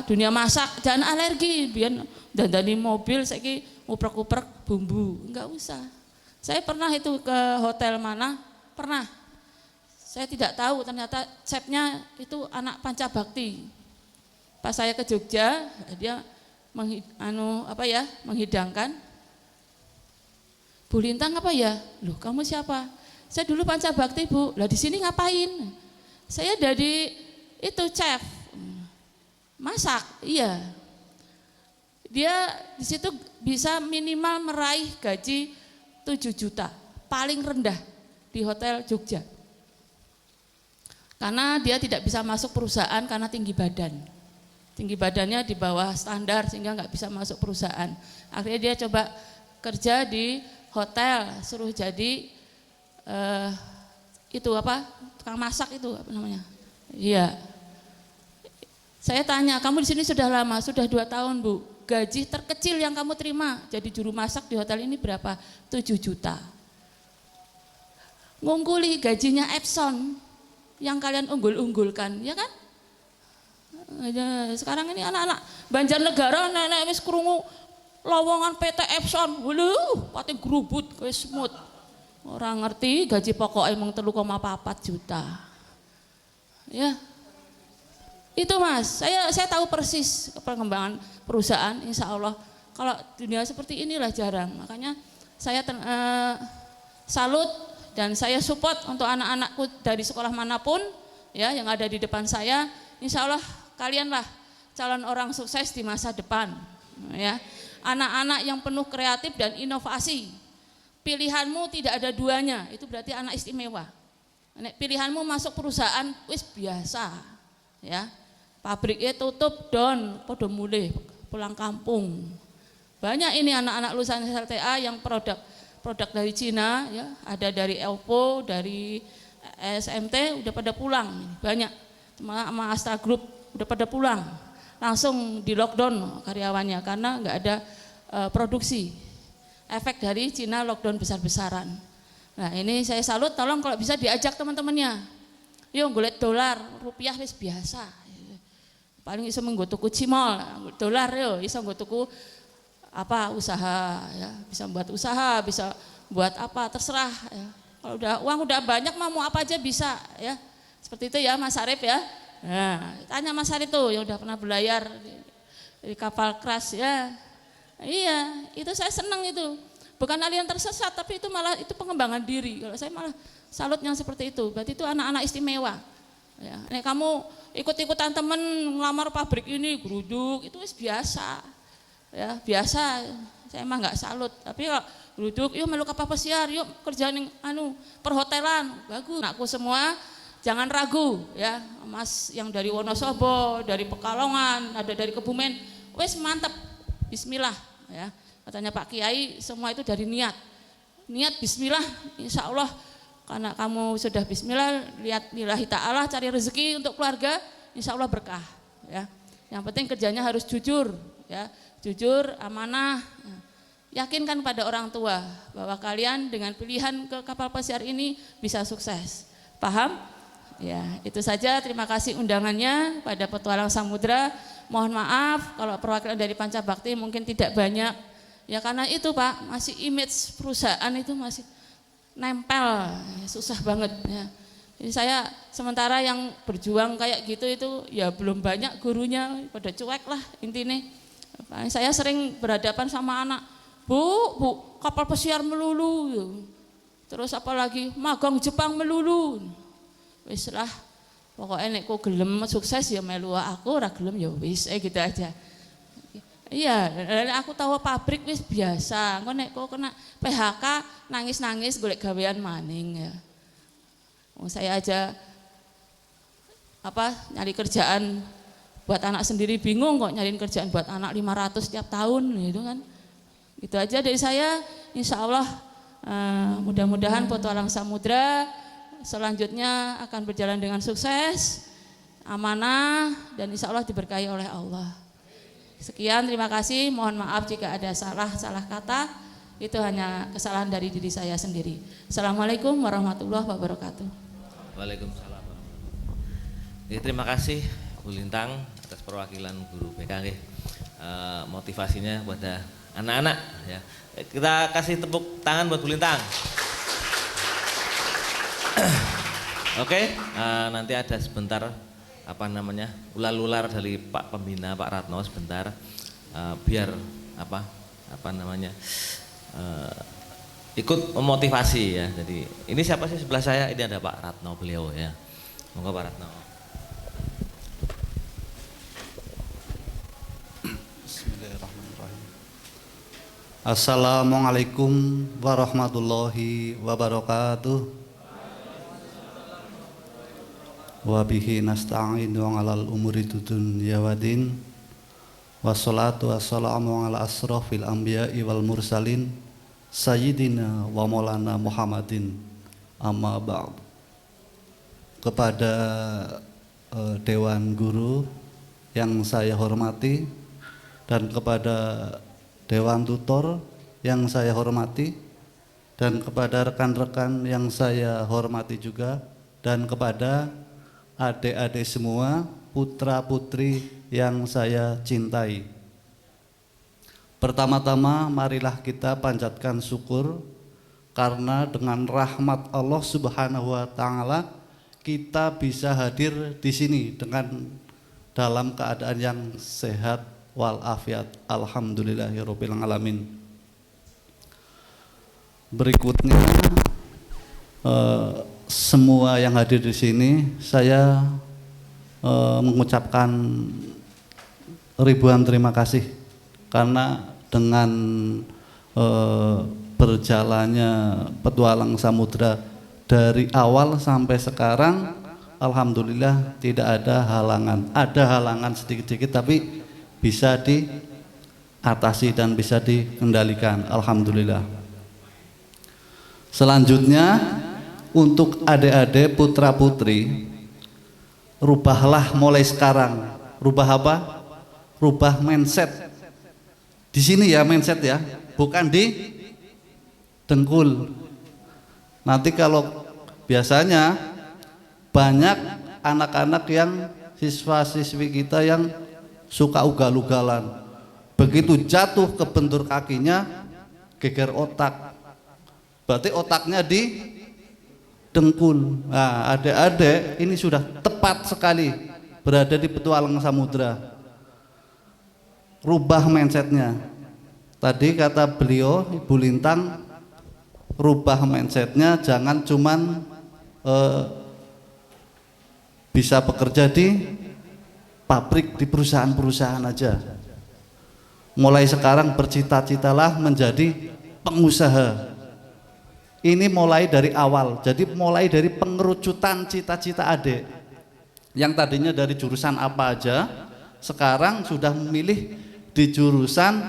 dunia masak jangan alergi, biar dandani mobil saiki uprek-uprek bumbu, enggak usah. Saya pernah itu ke hotel mana? Pernah. Saya tidak tahu ternyata chefnya itu anak Pancabakti. Pas saya ke Jogja, dia menghidangkan. Bu Lintang apa ya? Loh, kamu siapa? Saya dulu Pancabakti, Bu. Lah di sini ngapain? Saya dari itu chef. Masak, iya. Dia di situ bisa minimal meraih gaji 7 juta, paling rendah di hotel Jogja. Karena dia tidak bisa masuk perusahaan karena tinggi badan. Tinggi badannya di bawah standar sehingga nggak bisa masuk perusahaan. Akhirnya dia coba kerja di hotel, suruh jadi tukang masak itu apa namanya? Iya. Saya tanya, kamu di sini sudah lama? Sudah 2 tahun Bu. gaji terkecil yang kamu terima jadi juru masak di hotel ini berapa? 7 juta. Ngungkuli gajinya Epson yang kalian unggul-unggulkan, ya kan? Sekarang ini anak-anak Banjarnegara nenek wis krungu lowongan PT Epson, waduh, pati grubut wis semut. Orang ngerti gaji pokok emang 3,4 juta. Ya. Itu Mas, saya tahu persis perkembangan perusahaan, insya Allah. Kalau dunia seperti inilah jarang, makanya saya salut dan saya support untuk anak-anakku dari sekolah manapun ya yang ada di depan saya. Insya Allah kalianlah calon orang sukses di masa depan. Ya, anak-anak yang penuh kreatif dan inovasi. Pilihanmu tidak ada duanya, itu berarti anak istimewa. Pilihanmu masuk perusahaan, wis biasa, ya. Pabriknya tutup, down, podo mulih, pulang kampung. Banyak ini anak-anak lulusan SLTA yang produk dari Cina, ya, ada dari Elpo, dari SMT, udah pada pulang, banyak. Sama Astra Group udah pada pulang, langsung di lockdown karyawannya karena nggak ada produksi. Efek dari Cina lockdown besar-besaran. Nah ini saya salut, tolong kalau bisa diajak teman-temannya. Yuk golek dolar, rupiah wis biasa. Paling iso menggo tuku cimol, dolar yo iso nggo tuku apa usaha ya, bisa buat usaha, bisa buat apa terserah ya. Kalau udah uang udah banyak mau apa aja bisa ya. Seperti itu ya Mas Arif ya. Nah, tanya Mas Arif tuh yang udah pernah berlayar di kapal keras ya. Iya, itu saya senang itu. Bukan aliran tersesat, tapi itu malah itu pengembangan diri. Kalau saya malah salut yang seperti itu. Berarti itu anak-anak istimewa. Ya, nek kamu ikut-ikutan temen ngelamar pabrik ini geruduk, itu biasa. Ya, biasa. Saya emang nggak salut. Tapi kalau geruduk, yuk melu kapal pesiar, yuk kerja ning perhotelan, bagus. Anakku semua jangan ragu ya. Mas yang dari Wonosobo, dari Pekalongan, ada dari Kebumen, wes mantep. Bismillah ya. Katanya Pak Kiai semua itu dari niat. Niat bismillah, insya Allah karena kamu sudah bismillah, lihat lillahi ta'ala, cari rezeki untuk keluarga, insya Allah berkah ya. Yang penting kerjanya harus jujur ya, jujur, amanah. Yakinkan pada orang tua bahwa kalian dengan pilihan ke kapal pesiar ini bisa sukses. Paham? Ya, itu saja. Terima kasih undangannya pada Petualang Samudra. Mohon maaf kalau perwakilan dari Pancabakti mungkin tidak banyak. Ya karena itu Pak, masih image perusahaan itu masih nempel, susah banget ya. Jadi saya sementara yang berjuang kayak gitu itu ya belum banyak gurunya, pada cuek lah intinya. Saya sering berhadapan sama anak, Bu, kapal pesiar melulu. Terus apalagi magang Jepang melulu. Wis lah, pokoknya nek kok gelem sukses ya melu aku, ora gelem ya wis gitu aja. Iya, aku tahu pabrik wis biasa. Engko nek kok kena PHK nangis-nangis golek gawean maning ya. Saya aja nyari kerjaan buat anak sendiri bingung kok nyariin kerjaan buat anak 500 setiap tahun gitu kan. Itu aja dari saya. Insya Allah mudah-mudahan Petualang Samudra selanjutnya akan berjalan dengan sukses, amanah, dan insya Allah diberkahi oleh Allah. Sekian, terima kasih. Mohon maaf jika ada salah kata. Itu hanya kesalahan dari diri saya sendiri. Assalamualaikum warahmatullahi wabarakatuh. Waalaikumsalam. Ya, terima kasih Bu Lintang atas perwakilan guru BK. Motivasinya pada anak-anak. Ya. Kita kasih tepuk tangan buat Bu Lintang. Oke, nanti ada sebentar ular-ular dari Pak Pembina Pak Ratno sebentar biar ikut memotivasi ya. Jadi ini siapa sih sebelah saya? Ini ada Pak Ratno beliau ya. Monggo Pak Ratno. Bismillahirrahmanirrahim. Assalamualaikum warahmatullahi wabarakatuh. Wa bihi nasta'in wa 'alal umuri dunya waddin. Wassalatu wassalamu ala asrofil anbiya'i wal mursalin sayyidina wa maulana Muhammadin amma ba'd. Kepada Dewan Guru yang saya hormati dan kepada Dewan Tutor yang saya hormati, dan kepada rekan-rekan yang saya hormati juga, dan kepada adik-adik semua, putra-putri yang saya cintai. Pertama-tama marilah kita panjatkan syukur karena dengan rahmat Allah Subhanahu wa taala kita bisa hadir di sini dengan dalam keadaan yang sehat walafiat. Alhamdulillahirabbil alamin. Berikutnya semua yang hadir di sini saya mengucapkan ribuan terima kasih karena dengan berjalannya petualang samudra dari awal sampai sekarang, alhamdulillah tidak ada halangan. Ada halangan sedikit-sedikit tapi bisa diatasi dan bisa dikendalikan, alhamdulillah. Selanjutnya untuk adik-adik putra-putri, rubahlah mulai sekarang. Rubah apa? Rubah mindset. Di sini ya mindset ya, bukan di dengkul. Nanti kalau biasanya banyak anak-anak yang siswa-siswi kita yang suka ugal-ugalan. Begitu jatuh ke bentur kakinya, geger otak. Berarti otaknya di dengkul. Nah, adik-adik ini sudah tepat sekali berada di petualang samudra. Rubah mindsetnya. Tadi kata beliau, Ibu Lintang, rubah mindsetnya, jangan cuman bisa bekerja di pabrik, di perusahaan-perusahaan aja. Mulai sekarang bercita-citalah menjadi pengusaha. Ini mulai dari awal, jadi mulai dari pengerucutan cita-cita adik yang tadinya dari jurusan apa aja, sekarang sudah memilih di jurusan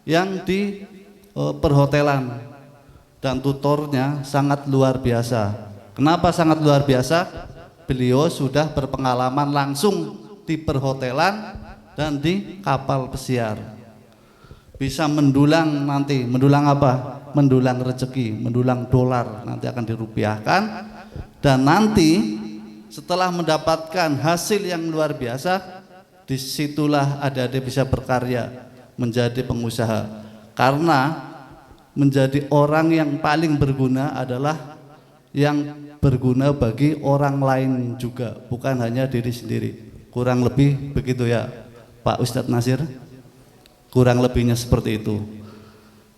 yang di perhotelan, dan tutornya sangat luar biasa. Kenapa sangat luar biasa? Beliau sudah berpengalaman langsung di perhotelan dan di kapal pesiar. Bisa mendulang nanti, mendulang apa? Mendulang rezeki, mendulang dolar, nanti akan dirupiahkan, dan nanti setelah mendapatkan hasil yang luar biasa, disitulah adik-adik bisa berkarya menjadi pengusaha. Karena menjadi orang yang paling berguna adalah yang berguna bagi orang lain juga, bukan hanya diri sendiri. Kurang lebih begitu ya Pak Ustadz Nasir, kurang lebihnya seperti itu.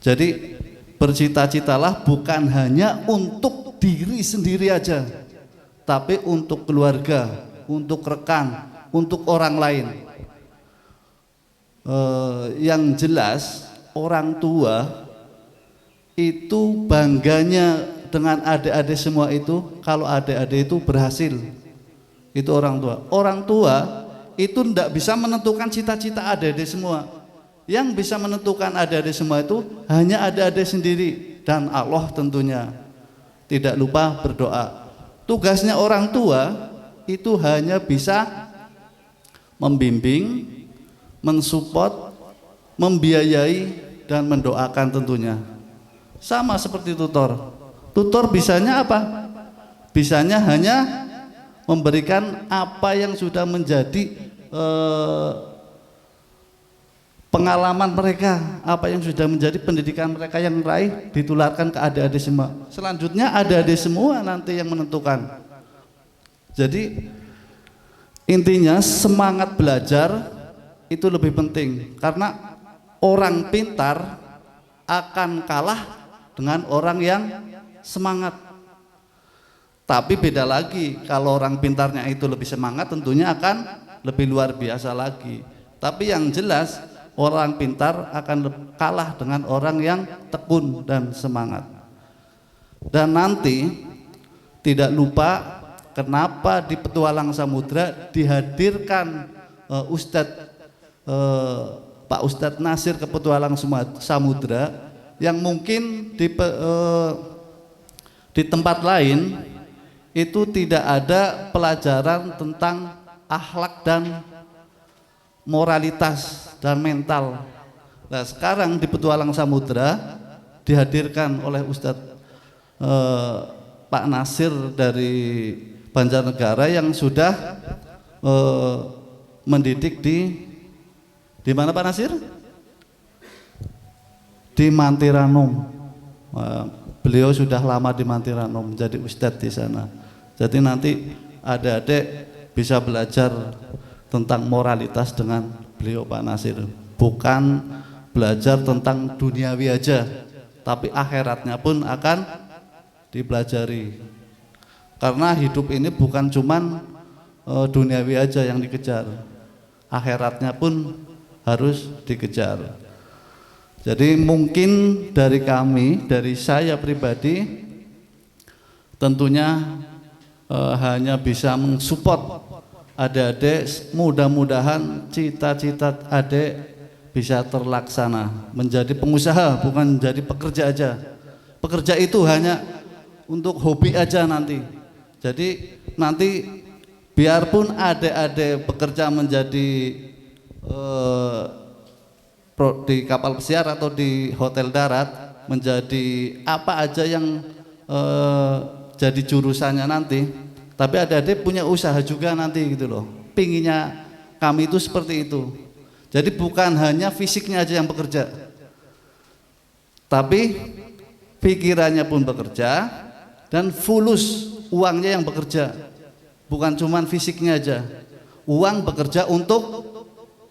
Jadi bercita-citalah bukan hanya untuk diri sendiri aja, tapi untuk keluarga, untuk rekan, untuk orang lain. Yang jelas orang tua itu bangganya dengan adik-adik semua itu kalau adik-adik itu berhasil. Itu orang tua. Orang tua itu tidak bisa menentukan cita-cita adik-adik semua. Yang bisa menentukan adik-adik semua itu hanya adik-adik sendiri dan Allah tentunya. Tidak lupa berdoa. Tugasnya orang tua itu hanya bisa membimbing, mensupport, membiayai, dan mendoakan tentunya. Sama seperti tutor. Tutor bisanya apa? Bisanya hanya memberikan apa yang sudah menjadi pengalaman mereka, apa yang sudah menjadi pendidikan mereka yang raih, ditularkan ke adik-adik semua. Selanjutnya adik-adik semua nanti yang menentukan. Jadi intinya semangat belajar itu lebih penting, karena orang pintar akan kalah dengan orang yang semangat. Tapi beda lagi, kalau orang pintarnya itu lebih semangat tentunya akan lebih luar biasa lagi. Tapi yang jelas orang pintar akan kalah dengan orang yang tekun dan semangat. Dan nanti tidak lupa kenapa di petualang samudra dihadirkan Pak Ustadz Nasir ke petualang samudra, yang mungkin di tempat lain itu tidak ada pelajaran tentang akhlak dan moralitas dan mental. Nah, sekarang di Petualang Samudra dihadirkan oleh Ustadz Pak Nasir dari Banjarnegara yang sudah mendidik di mana Pak Nasir? Di Mantiranum. Beliau sudah lama di Mantiranum menjadi ustadz di sana. Jadi nanti adik-adik bisa belajar tentang moralitas dengan beliau Pak Nasir. Bukan belajar tentang duniawi aja, tapi akhiratnya pun akan dipelajari. Karena hidup ini bukan cuman duniawi aja yang dikejar, akhiratnya pun harus dikejar. Jadi mungkin dari kami, dari saya pribadi, tentunya hanya bisa mensupport adik-adik. Mudah-mudahan cita-cita adik bisa terlaksana, menjadi pengusaha, bukan menjadi pekerja aja. Pekerja itu hanya untuk hobi aja nanti. Jadi nanti biarpun adik-adik bekerja menjadi di kapal pesiar atau di hotel darat, menjadi apa aja yang jadi jurusannya nanti, tapi adik-adik punya usaha juga nanti gitu loh. Pinginnya kami itu seperti itu. Jadi bukan hanya fisiknya aja yang bekerja, tapi pikirannya pun bekerja dan fulus uangnya yang bekerja. Bukan cuman fisiknya aja. Uang bekerja untuk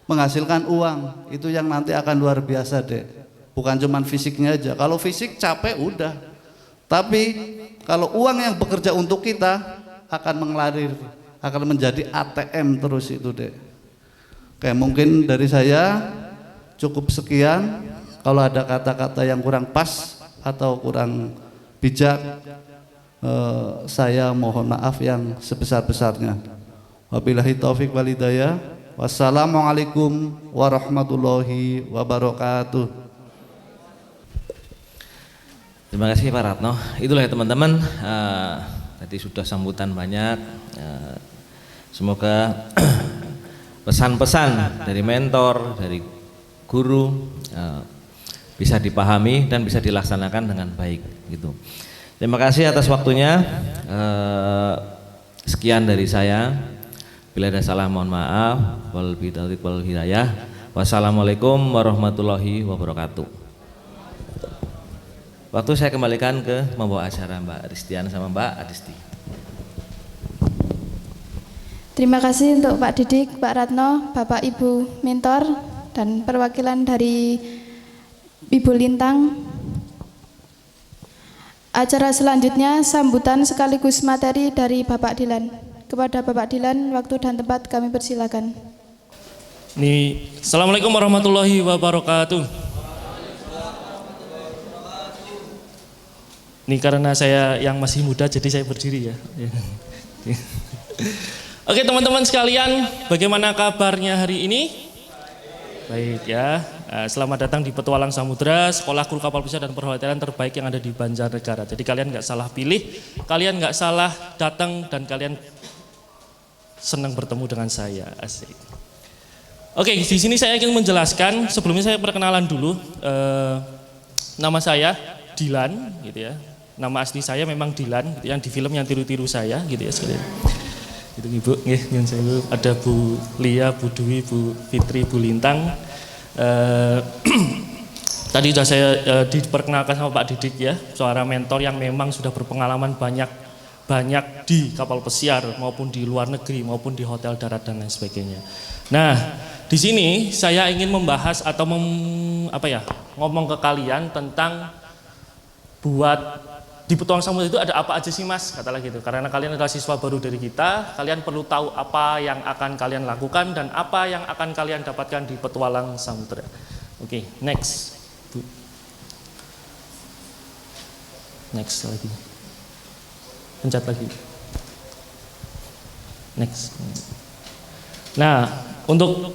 menghasilkan uang, itu yang nanti akan luar biasa deh. Bukan cuman fisiknya aja. Kalau fisik capek udah. Tapi kalau uang yang bekerja untuk kita akan mengalir, akan menjadi ATM terus itu deh. Oke, mungkin dari saya cukup sekian. Kalau ada kata-kata yang kurang pas atau kurang bijak, saya mohon maaf yang sebesar-besarnya. Wabillahi taufik wal hidayah. Wassalamualaikum warahmatullahi wabarakatuh. Terima kasih Pak Ratno. Itulah ya teman-teman, tadi sudah sambutan banyak. Semoga pesan-pesan dari mentor, dari guru bisa dipahami dan bisa dilaksanakan dengan baik gitu. Terima kasih atas waktunya. Sekian dari saya. Bila ada salah mohon maaf. Wal bidautik wal hidayah. Wassalamualaikum warahmatullahi wabarakatuh. Waktu saya kembalikan ke membawa acara Mbak Ristian sama Mbak Adisti. Terima kasih untuk Pak Didik, Pak Ratno, Bapak Ibu mentor, dan perwakilan dari Ibu Lintang. Acara selanjutnya sambutan sekaligus materi dari Bapak Dilan. Kepada Bapak Dilan, waktu dan tempat kami persilakan. Assalamualaikum warahmatullahi wabarakatuh. Ini karena saya yang masih muda jadi saya berdiri ya. Oke teman-teman sekalian, bagaimana kabarnya hari ini? Baik ya, selamat datang di Petualang Samudra, Sekolah Kru Kapal Pesiar dan Perhotelan terbaik yang ada di Banjarnegara. Jadi kalian nggak salah pilih, kalian nggak salah datang, dan kalian senang bertemu dengan saya. Asik. Oke, di sini saya ingin menjelaskan, sebelumnya saya perkenalan dulu. Nama saya Dilan, gitu ya. Nama asli saya memang Dilan, gitu, yang di film yang tiru-tiru saya, gitu ya sekalian. Itu Ibu, yang saya ada Bu Lia, Bu Dwi, Bu Fitri, Bu Lintang. Tadi sudah saya diperkenalkan sama Pak Didik ya, seorang mentor yang memang sudah berpengalaman banyak di kapal pesiar maupun di luar negeri maupun di hotel darat dan lain sebagainya. Nah, di sini saya ingin membahas atau ngomong ke kalian tentang buat di Petualang Samudra itu ada apa aja sih Mas, katalah gitu. Karena kalian adalah siswa baru dari kita, kalian perlu tahu apa yang akan kalian lakukan dan apa yang akan kalian dapatkan di Petualang Samudra. Oke, next. Next lagi. Pencet lagi. Next. Nah, untuk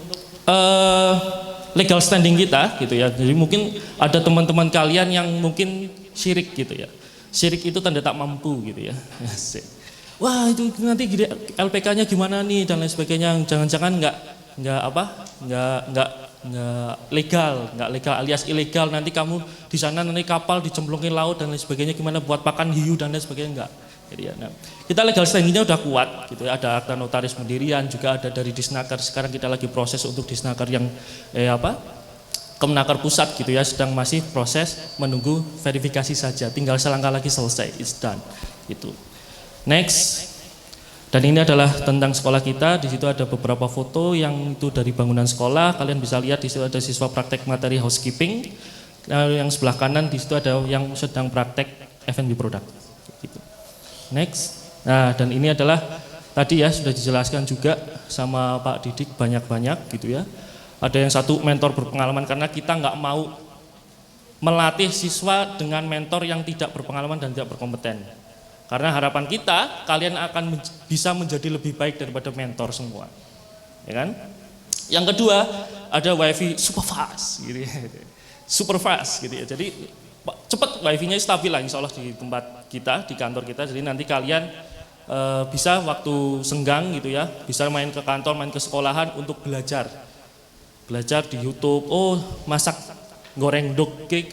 legal standing kita gitu ya. Jadi mungkin ada teman-teman kalian yang mungkin syirik gitu ya. Syirik itu tanda tak mampu gitu ya. Wah, itu nanti LPK-nya gimana nih dan lain sebagainya. Jangan-jangan legal alias ilegal, nanti kamu di sana nanti kapal dicemplungin laut dan lain sebagainya, gimana buat pakan hiu dan lain sebagainya, enggak. Jadi ya, nah, kita legal standingnya udah kuat gitu ya, ada akta notaris pendirian, juga ada dari Disnaker. Sekarang kita lagi proses untuk Disnaker yang Kemenaker Pusat gitu ya, sedang masih proses menunggu verifikasi saja, tinggal selangkah lagi selesai, it's done gitu. Next. Dan ini adalah tentang sekolah kita. Di situ ada beberapa foto yang itu dari bangunan sekolah. Kalian bisa lihat di situ ada siswa praktek materi housekeeping. Nah, yang sebelah kanan di situ ada yang sedang praktek F&B product. Gitu. Next. Nah, dan ini adalah tadi ya sudah dijelaskan juga sama Pak Didik banyak-banyak gitu ya. Ada yang satu mentor berpengalaman, karena kita nggak mau melatih siswa dengan mentor yang tidak berpengalaman dan tidak berkompeten. Karena harapan kita, kalian akan bisa menjadi lebih baik daripada mentor semua, ya kan? Yang kedua, ada wifi super fast, gitu ya. Super fast, gitu ya. Jadi cepat, wifi-nya stabil lah, insya Allah di tempat kita, di kantor kita. Jadi nanti kalian bisa waktu senggang, gitu ya, bisa main ke kantor, main ke sekolahan untuk belajar di YouTube. Oh, masak goreng dog ke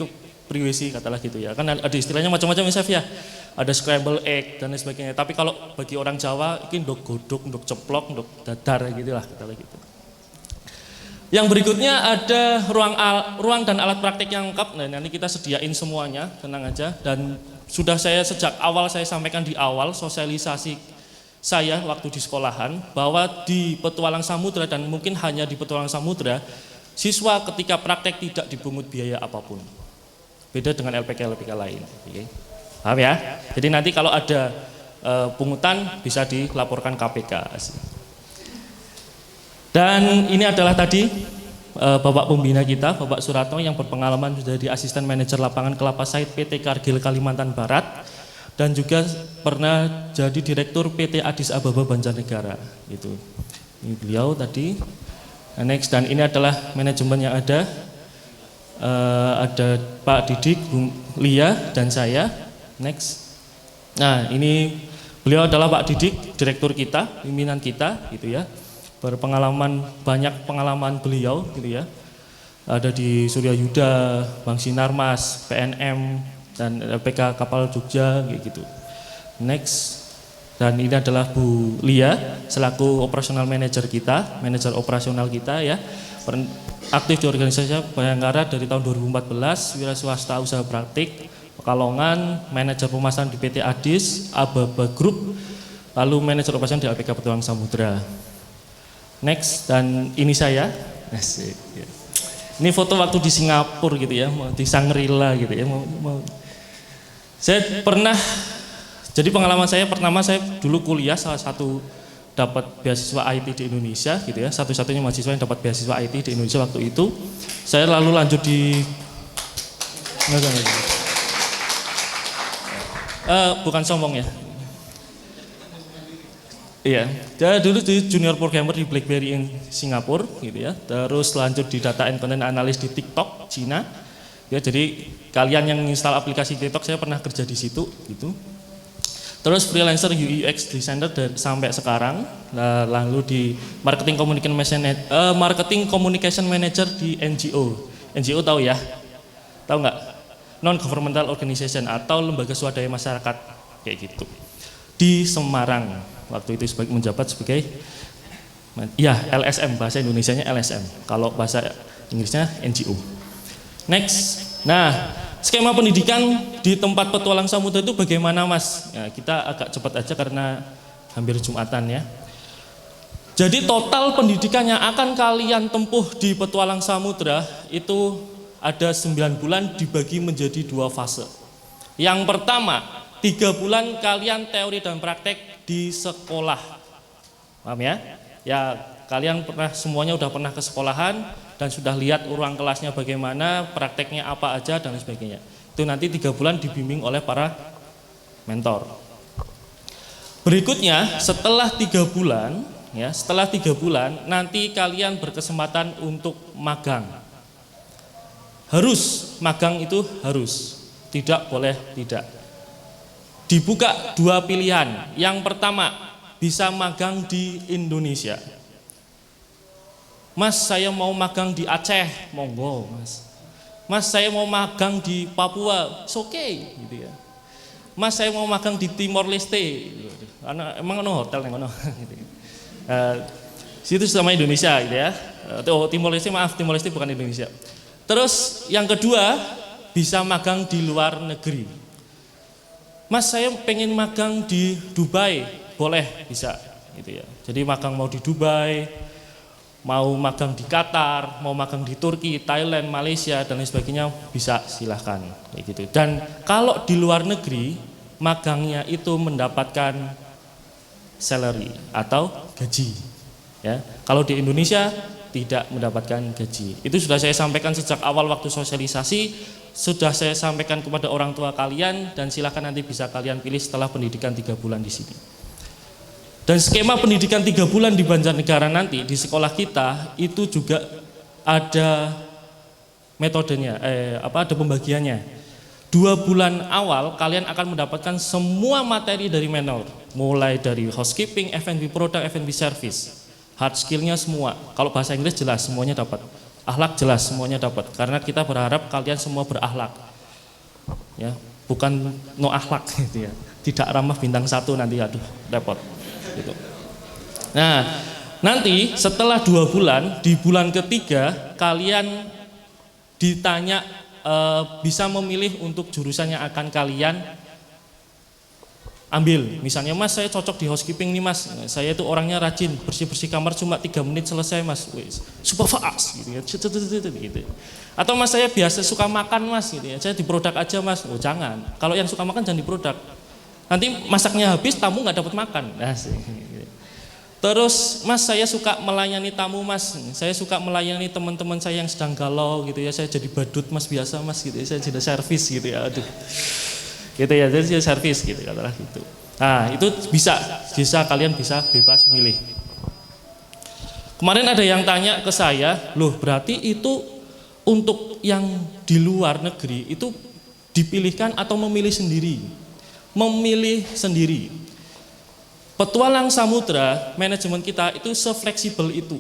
priwesi, katalah gitu ya. Kan ada istilahnya macam-macam ya, Chef ya. Ada scramble egg dan lain sebagainya. Tapi kalau bagi orang Jawa, ini ndok godok, ndok ceplok, ndok dadar gitu lah, katalah gitu. Yang berikutnya ada ruang dan alat praktik yang lengkap. Nah, nanti kita sediain semuanya, tenang aja. Dan sudah saya sejak awal saya sampaikan di awal sosialisasi saya waktu di sekolahan, bahwa di Petualang Samudra dan mungkin hanya di Petualang Samudra, siswa ketika praktek tidak dipungut biaya apapun. Beda dengan LPK lain. Okay. Paham ya? Jadi nanti kalau ada pungutan bisa dilaporkan KPK. Dan ini adalah tadi Bapak Pembina kita, Bapak Suratno, yang berpengalaman menjadi asisten manajer lapangan kelapa sawit PT Kargil Kalimantan Barat, dan juga pernah jadi direktur PT Addis Ababa Banjarnegara. Gitu. Ini beliau tadi. Nah, next, dan ini adalah manajemen yang ada. Ada Pak Didik, Bung Lia, dan saya. Next. Nah, ini beliau adalah Pak Didik, direktur kita, pimpinan kita, gitu ya. Berpengalaman, banyak pengalaman beliau, gitu ya. Ada di Surya Yuda, Bank Sinarmas, PNM, dan LPK Kapal Jogja, gitu. Next. Dan ini adalah Bu Lia, selaku operasional manager kita, manajer operasional kita ya. Aktif di organisasi Bayangkara dari tahun 2014, wira swasta usaha praktik, Pekalongan, manajer pemasaran di PT Addis Ababa Group, lalu manajer operasi di LPK Petualang Samudra. Next, dan ini saya. Ini foto waktu di Singapura gitu ya, di Shangri-La gitu ya. Saya pernah, jadi pengalaman saya pertama, saya dulu kuliah salah satu dapat beasiswa IT di Indonesia gitu ya, satu-satunya mahasiswa yang dapat beasiswa IT di Indonesia waktu itu. Saya lalu lanjut di bukan sombong ya. Iya, saya dulu di junior programmer di BlackBerry in Singapura gitu ya. Terus lanjut di data and content analyst di TikTok Cina. Ya, jadi kalian yang install aplikasi TikTok, saya pernah kerja di situ gitu. Terus freelancer UX designer sampai sekarang, lalu di marketing communication manager di NGO. NGO tahu ya? Tahu nggak? Non governmental organization atau lembaga swadaya masyarakat kayak gitu. Di Semarang waktu itu menjabat sebagai ya LSM, bahasa Indonesianya LSM. Kalau bahasa Inggrisnya NGO. Next. Nah, skema pendidikan di tempat Petualang Samudra itu bagaimana, Mas? Ya, kita agak cepat aja karena hampir Jumatan ya. Jadi total pendidikan yang akan kalian tempuh di Petualang Samudra itu ada 9 bulan dibagi menjadi 2 fase. Yang pertama, 3 bulan kalian teori dan praktek di sekolah. Paham ya? Ya, kalian semuanya udah pernah ke sekolahan dan sudah lihat ruang kelasnya bagaimana, prakteknya apa aja dan sebagainya. Itu nanti 3 bulan dibimbing oleh para mentor. Berikutnya, setelah 3 bulan, ya, setelah 3 bulan nanti kalian berkesempatan untuk magang. Harus, magang itu harus, tidak boleh tidak. Dibuka 2 pilihan. Yang pertama, bisa magang di Indonesia. Mas saya mau magang di Aceh, monggo Mas. Mas saya mau magang di Papua, it's okay gitu ya. Mas saya mau magang di Timor Leste, emang ono hotel yang ono. Gitu. Situ sama Indonesia gitu ya. Oh, Timor Leste, maaf, Timor Leste bukan Indonesia. Terus yang kedua, bisa magang di luar negeri. Mas saya pengen magang di Dubai, boleh, bisa gitu ya. Jadi magang mau di Dubai, mau magang di Qatar, mau magang di Turki, Thailand, Malaysia dan lain sebagainya, bisa, silahkan kayak gitu. Dan kalau di luar negeri magangnya itu mendapatkan salary atau gaji ya. Kalau di Indonesia tidak mendapatkan gaji. Itu sudah saya sampaikan sejak awal waktu sosialisasi, sudah saya sampaikan kepada orang tua kalian, dan silahkan nanti bisa kalian pilih setelah pendidikan 3 bulan di sini. Dan skema pendidikan 3 bulan di Banjarnegara nanti di sekolah kita itu juga ada metodenya, ada pembagiannya. 2 bulan awal kalian akan mendapatkan semua materi dari menor, mulai dari housekeeping, F&B product, F&B service, hard skillnya semua. Kalau bahasa Inggris jelas semuanya dapat, akhlak jelas semuanya dapat, karena kita berharap kalian semua berakhlak, ya, bukan no akhlak gitu ya, tidak ramah bintang 1 nanti, aduh repot. Gitu. Nah, nanti setelah 2 bulan, di bulan ketiga kalian ditanya bisa memilih untuk jurusan yang akan kalian ambil. Misalnya, Mas saya cocok di housekeeping nih Mas, saya itu orangnya rajin, bersih-bersih kamar cuma 3 menit selesai Mas, super fast gitu ya. Gitu. Atau Mas saya biasa suka makan Mas gitu ya, saya di produk aja Mas. Oh jangan, kalau yang suka makan jangan di produk. Nanti masaknya habis, tamu nggak dapat makan. Terus, Mas saya suka melayani tamu Mas, saya suka melayani teman-teman saya yang sedang galau gitu ya, saya jadi badut Mas biasa Mas gitu ya, saya jadi servis gitu ya, aduh, gitu ya, jadi saya servis gitu katalah gitu. Nah itu bisa kalian bisa bebas milih. Kemarin ada yang tanya ke saya, loh berarti itu untuk yang di luar negeri itu dipilihkan atau memilih sendiri? Memilih sendiri. Petualang Samudra, manajemen kita itu sefleksibel itu.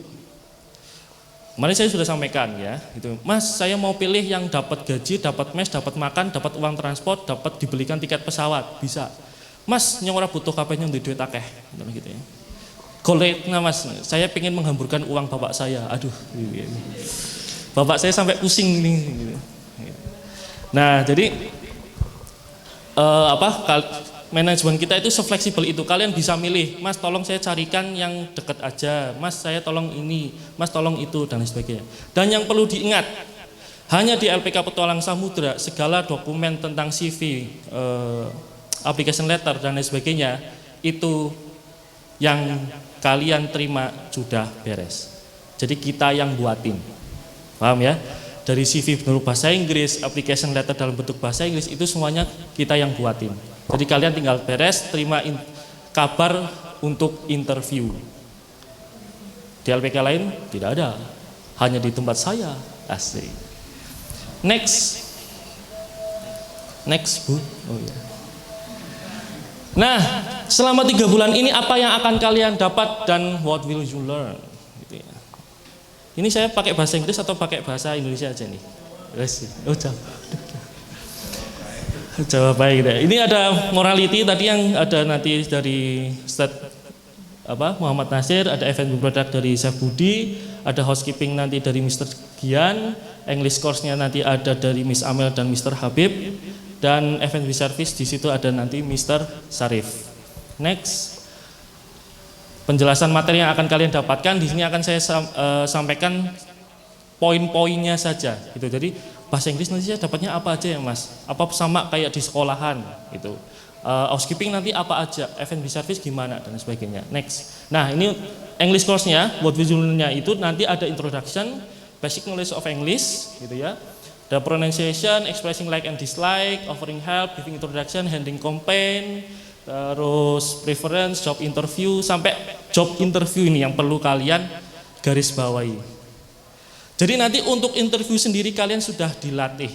Kemarin saya sudah sampaikan ya, gitu. Mas saya mau pilih yang dapat gaji, dapat mes, dapat makan, dapat uang transport, dapat dibelikan tiket pesawat, bisa. Mas yang ora butuh kabehnya untuk duit akeh, gitu ya. Golekna Mas, saya pengen menghamburkan uang bapak saya, aduh, gitu. Bapak saya sampai pusing nih. Gitu. Nah jadi manajemen kita itu sefleksibel itu, kalian bisa milih, Mas tolong saya carikan yang dekat aja, Mas saya tolong ini, Mas tolong itu dan sebagainya. Dan yang perlu diingat, hanya di LPK Petualang Samudra segala dokumen tentang CV, application letter dan lain sebagainya itu yang kalian terima sudah beres. Jadi kita yang buatin, paham ya? Dari CV bentuk bahasa Inggris, application letter dalam bentuk bahasa Inggris, itu semuanya kita yang buatin. Jadi kalian tinggal beres, terima kabar untuk interview. Di LPK lain tidak ada, hanya di tempat saya. Asik. Next Bu. Oh ya. Nah, selama 3 bulan ini apa yang akan kalian dapat dan what will you learn? Gitu ya. Ini saya pakai bahasa Inggris atau pakai bahasa Indonesia aja nih? Oh, jawab baik deh. Ini ada morality tadi yang ada nanti dari Muhammad Nasir, ada F&B product dari Chef Budi, ada housekeeping nanti dari Mr. Gian, English course-nya nanti ada dari Miss Amel dan Mr. Habib, dan F&B service di situ ada nanti Mr. Sarif. Next. Penjelasan materi yang akan kalian dapatkan di sini akan saya sampaikan poin-poinnya saja gitu. Jadi bahasa Inggris nanti saya dapatnya apa aja ya Mas? Apa sama kayak di sekolahan gitu. Housekeeping nanti apa aja, F&B service gimana dan sebagainya. Next. Nah, ini English course-nya, what visual-nya itu nanti ada introduction, basic knowledge of English gitu ya. The pronunciation, expressing like and dislike, offering help, giving introduction, handling complaint, terus preference, job interview, sampai job interview ini yang perlu kalian garis bawahi. Jadi nanti untuk interview sendiri kalian sudah dilatih.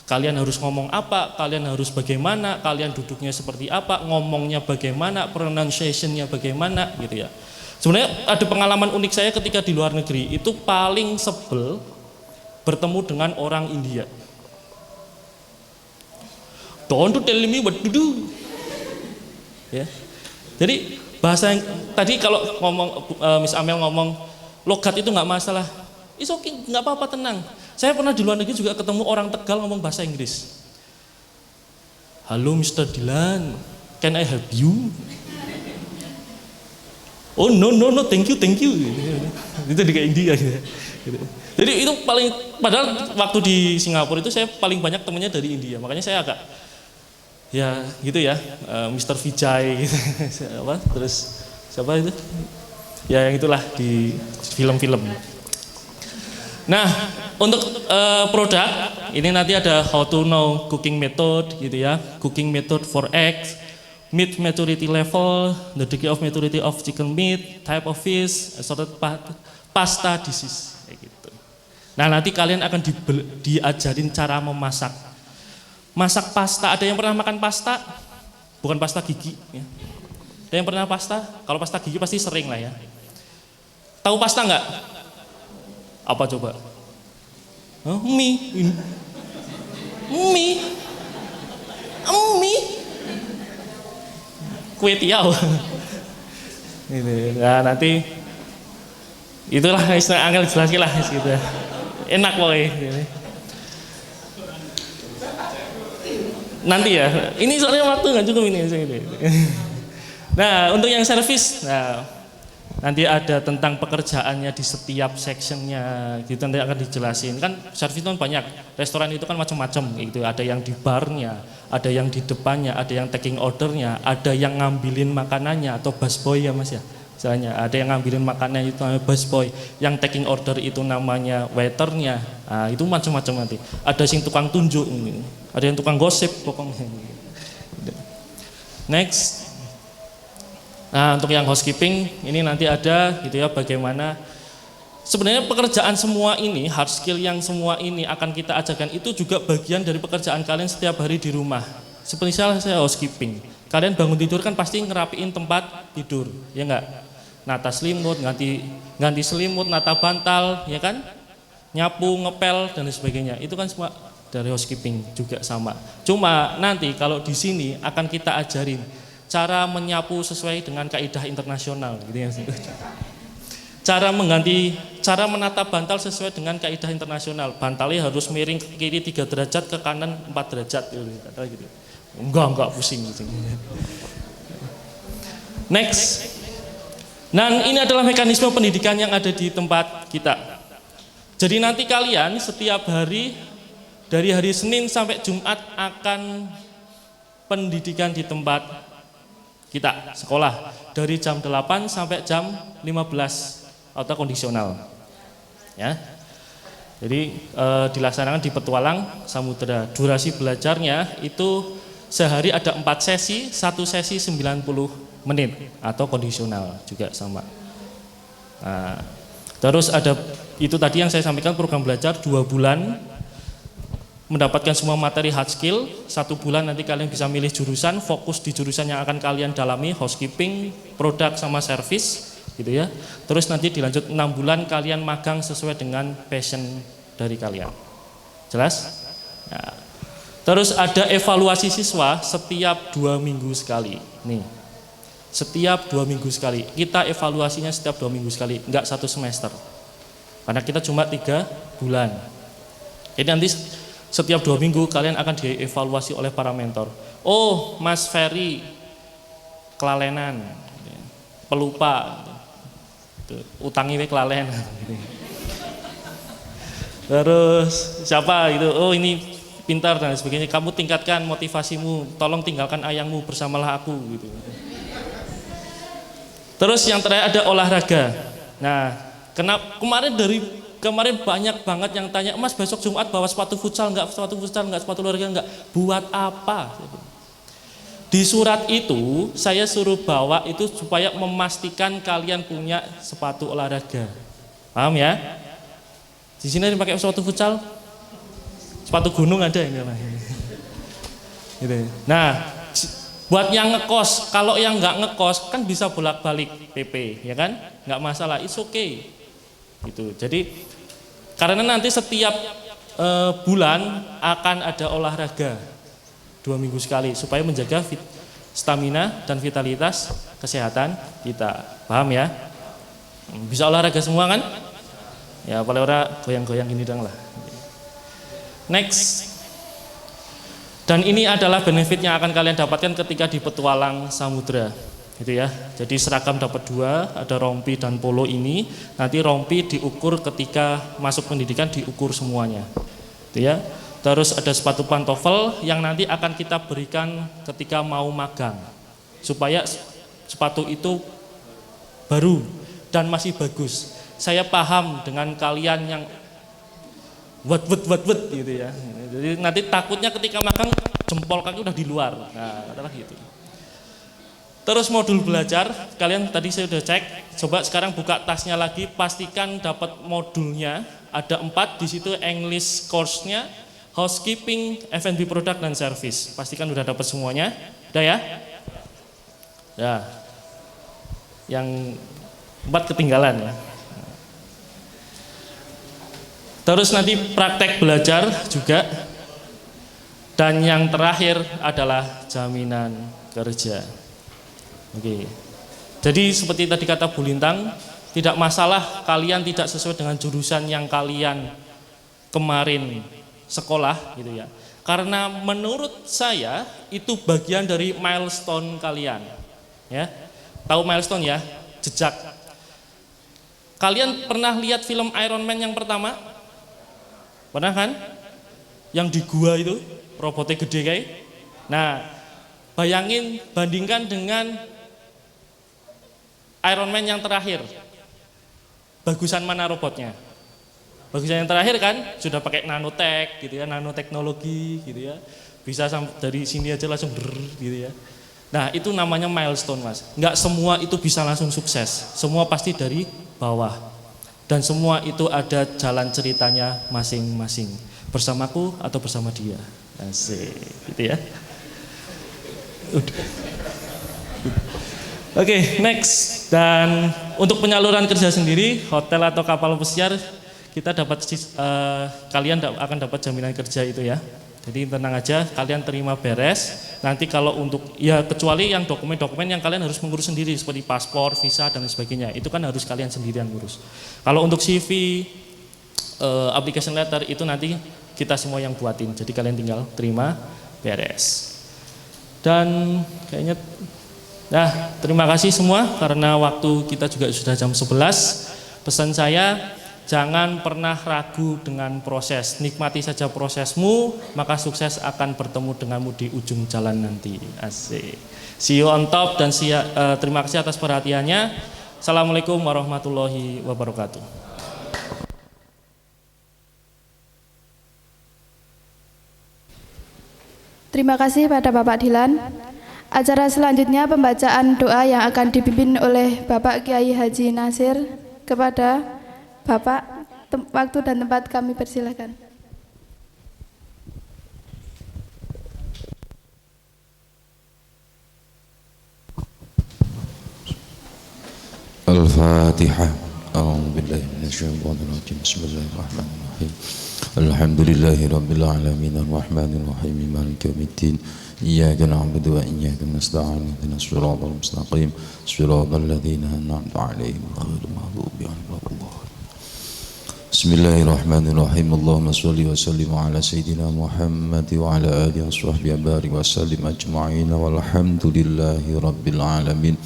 Kalian harus ngomong apa, kalian harus bagaimana, kalian duduknya seperti apa, ngomongnya bagaimana, pronunciation-nya bagaimana gitu ya. Sebenarnya ada pengalaman unik saya ketika di luar negeri, itu paling sebel bertemu dengan orang India. Don't tell me what to do. Ya. Jadi bahasa yang tadi kalau ngomong Miss Amel ngomong logat itu nggak masalah. It's okay, nggak apa-apa, tenang. Saya pernah di luar negeri juga ketemu orang Tegal ngomong bahasa Inggris. Halo Mr. Dylan, can I help you? Oh no, thank you. Itu di India gitu. Jadi itu paling, padahal waktu di Singapura itu saya paling banyak temennya dari India, makanya saya agak ya gitu ya, Mr. Vijay gitu. Apa? Terus siapa itu? Ya yang itulah di film-film. Nah, untuk produk ini nanti ada how to know cooking method gitu ya, cooking method for eggs, meat maturity level, the degree of maturity of chicken meat, type of fish, assorted pasta disease kayak gitu. Nah, nanti kalian akan diajarin cara memasak. Masak pasta, ada yang pernah makan pasta? Bukan pasta gigi ya. Ada yang pernah pasta? Kalau pasta gigi pasti sering lah ya. Tahu pasta enggak? Apa coba? Mie. Kue tiaw. Nah, nanti itulah istilah angel jelasin lah gitu. Enak pokoknya. Nanti ya. Ini soalnya waktu nggak cukup ini. Nah, untuk yang servis, nanti ada tentang pekerjaannya di setiap sectionnya, gitu nanti akan dijelasin. Kan servis itu kan banyak, restoran itu kan macam-macam, gitu. Ada yang di barnya, ada yang di depannya, ada yang taking ordernya, ada yang ngambilin makanannya atau busboy ya mas ya. Misalnya ada yang ngambilin makanannya itu namanya busboy, yang taking order itu namanya waiternya. Nah, itu macam-macam nanti. Ada yang tukang tunjuk, ada yang tukang gosip pokoknya. Next. Nah, untuk yang housekeeping ini nanti ada gitu ya, bagaimana sebenarnya pekerjaan semua ini, hard skill yang semua ini akan kita ajarkan itu juga bagian dari pekerjaan kalian setiap hari di rumah. Seperti saya housekeeping, kalian bangun tidur kan pasti ngerapiin tempat tidur, ya enggak? Nata selimut, ganti selimut, nata bantal, ya kan? Nyapu, ngepel dan sebagainya. Itu kan semua dari housekeeping juga sama. Cuma nanti kalau di sini akan kita ajarin cara menyapu sesuai dengan kaidah internasional gitu ya. Cara menata bantal sesuai dengan kaidah internasional. Bantalnya harus miring ke kiri 3 derajat, ke kanan 4 derajat gitu. Enggak pusing gitu. Next. Nah, ini adalah mekanisme pendidikan yang ada di tempat kita. Jadi nanti kalian setiap hari dari hari Senin sampai Jumat akan pendidikan di tempat kita, sekolah dari jam 8 sampai jam 15 atau kondisional ya. Jadi dilaksanakan di Petualang Samudera. Durasi belajarnya itu sehari ada 4 sesi, 1 sesi 90 menit atau kondisional juga sama. Nah, terus ada itu tadi yang saya sampaikan, program belajar 2 bulan mendapatkan semua materi hard skill. 1 bulan nanti kalian bisa milih jurusan, fokus di jurusan yang akan kalian dalami, housekeeping, produk sama service gitu ya. Terus nanti dilanjut 6 bulan kalian magang sesuai dengan passion dari kalian. Jelas? Nah, terus ada evaluasi siswa setiap 2 minggu sekali. Nih, setiap 2 minggu sekali. Kita evaluasinya setiap 2 minggu sekali, enggak 1 semester. Karena kita cuma 3 bulan. Jadi nanti setiap 2 minggu kalian akan dievaluasi oleh para mentor. Oh, Mas Ferry kelalenan, pelupa, utangi we kelalen. Terus siapa gitu? Oh, ini pintar dan sebagainya. Kamu tingkatkan motivasimu. Tolong tinggalkan ayangmu, bersamalah aku gitu. Terus yang terakhir ada olahraga. Nah, kemarin banyak banget yang tanya, Mas besok Jumat bawa sepatu futsal enggak, sepatu olahraga enggak? Buat apa? Di surat itu saya suruh bawa itu supaya memastikan kalian punya sepatu olahraga. Paham ya? Di sini ada pakai sepatu futsal, sepatu gunung ada ini. Gitu. Nah, Buat yang ngekos, kalau yang nggak ngekos kan bisa bolak-balik PP, ya kan? Nggak masalah, it's okay. Gitu. Jadi karena nanti setiap bulan akan ada olahraga 2 minggu sekali supaya menjaga stamina dan vitalitas kesehatan kita. Paham ya? Bisa olahraga semua kan? Ya paling ora goyang-goyang gini dong lah. Next. Dan ini adalah benefit yang akan kalian dapatkan ketika di petualang samudra, gitu ya. Jadi seragam dapat 2, ada rompi dan polo ini. Nanti rompi diukur ketika masuk pendidikan, diukur semuanya, gitu ya. Terus ada sepatu pantofel yang nanti akan kita berikan ketika mau magang, supaya sepatu itu baru dan masih bagus. Saya paham dengan kalian yang wet gitu ya. Jadi nanti takutnya ketika magang jempol kaki udah di luar. Nah, adalah gitu. Terus modul belajar, kalian tadi saya udah cek. Coba sekarang buka tasnya lagi, pastikan dapat modulnya. Ada 4 di situ, English course-nya, housekeeping, F&B product dan service. Pastikan udah dapat semuanya. Udah ya? Ya. Yang 4 ketinggalan ya. Terus nanti praktek belajar juga. Dan yang terakhir adalah jaminan kerja. Oke. Jadi seperti tadi kata Bu Lintang, tidak masalah kalian tidak sesuai dengan jurusan yang kalian kemarin sekolah gitu ya. Karena menurut saya itu bagian dari milestone kalian. Ya. Tahu milestone ya? Jejak. Kalian pernah lihat film Iron Man yang pertama? Pernah kan? Yang di gua itu, robotnya gede kayak. Nah, bayangin, bandingkan dengan Iron Man yang terakhir. Bagusan mana robotnya? Bagusan yang terakhir kan, sudah pakai nanotech gitu ya, nanoteknologi gitu ya. Bisa dari sini aja langsung gitu ya. Nah, itu namanya milestone, Mas. Enggak semua itu bisa langsung sukses. Semua pasti dari bawah. Dan semua itu ada jalan ceritanya masing-masing. Bersamaku atau bersama dia. Asik, gitu ya. Oke, next. Dan untuk penyaluran kerja sendiri, hotel atau kapal pesiar, kita dapat kalian akan dapat jaminan kerja itu ya. Jadi tenang aja, kalian terima beres. Nanti kalau untuk, ya kecuali yang dokumen-dokumen yang kalian harus mengurus sendiri seperti paspor, visa dan sebagainya, itu kan harus kalian sendirian ngurus. Kalau untuk CV, application letter itu nanti kita semua yang buatin. Jadi kalian tinggal terima beres. Dan kayaknya, nah terima kasih semua karena waktu kita juga sudah jam 11. Pesan saya, jangan pernah ragu dengan proses, nikmati saja prosesmu, maka sukses akan bertemu denganmu di ujung jalan nanti. Asik. See you on top dan terima kasih atas perhatiannya. Assalamualaikum warahmatullahi wabarakatuh. Terima kasih pada Bapak Dilan. Acara selanjutnya pembacaan doa yang akan dipimpin oleh Bapak Kiai Haji Nasir. Kepada Bapak, waktu dan tempat kami persilakan. Al-Fatihah. A'udzubillahi minasyaitonir rajim. Bismillahirrahmanirrahim. Alhamdulillahi rabbil alamin arrahmanir rahim maliki yaumiddin. Iyyaka na'budu wa iyyaka nasta'in. Ihdinas siratal mustaqim. Siratal ladzina an'amta 'alaihim ghairil maghdubi 'alaihim waladdallin. Bismillahirrahmanirrahim. Allahumma shalli wa sallim ala sayyidina Muhammad wa ala alihi wa sahbihi wa sallim ajma'in. Walhamdulillahi rabbil alamin.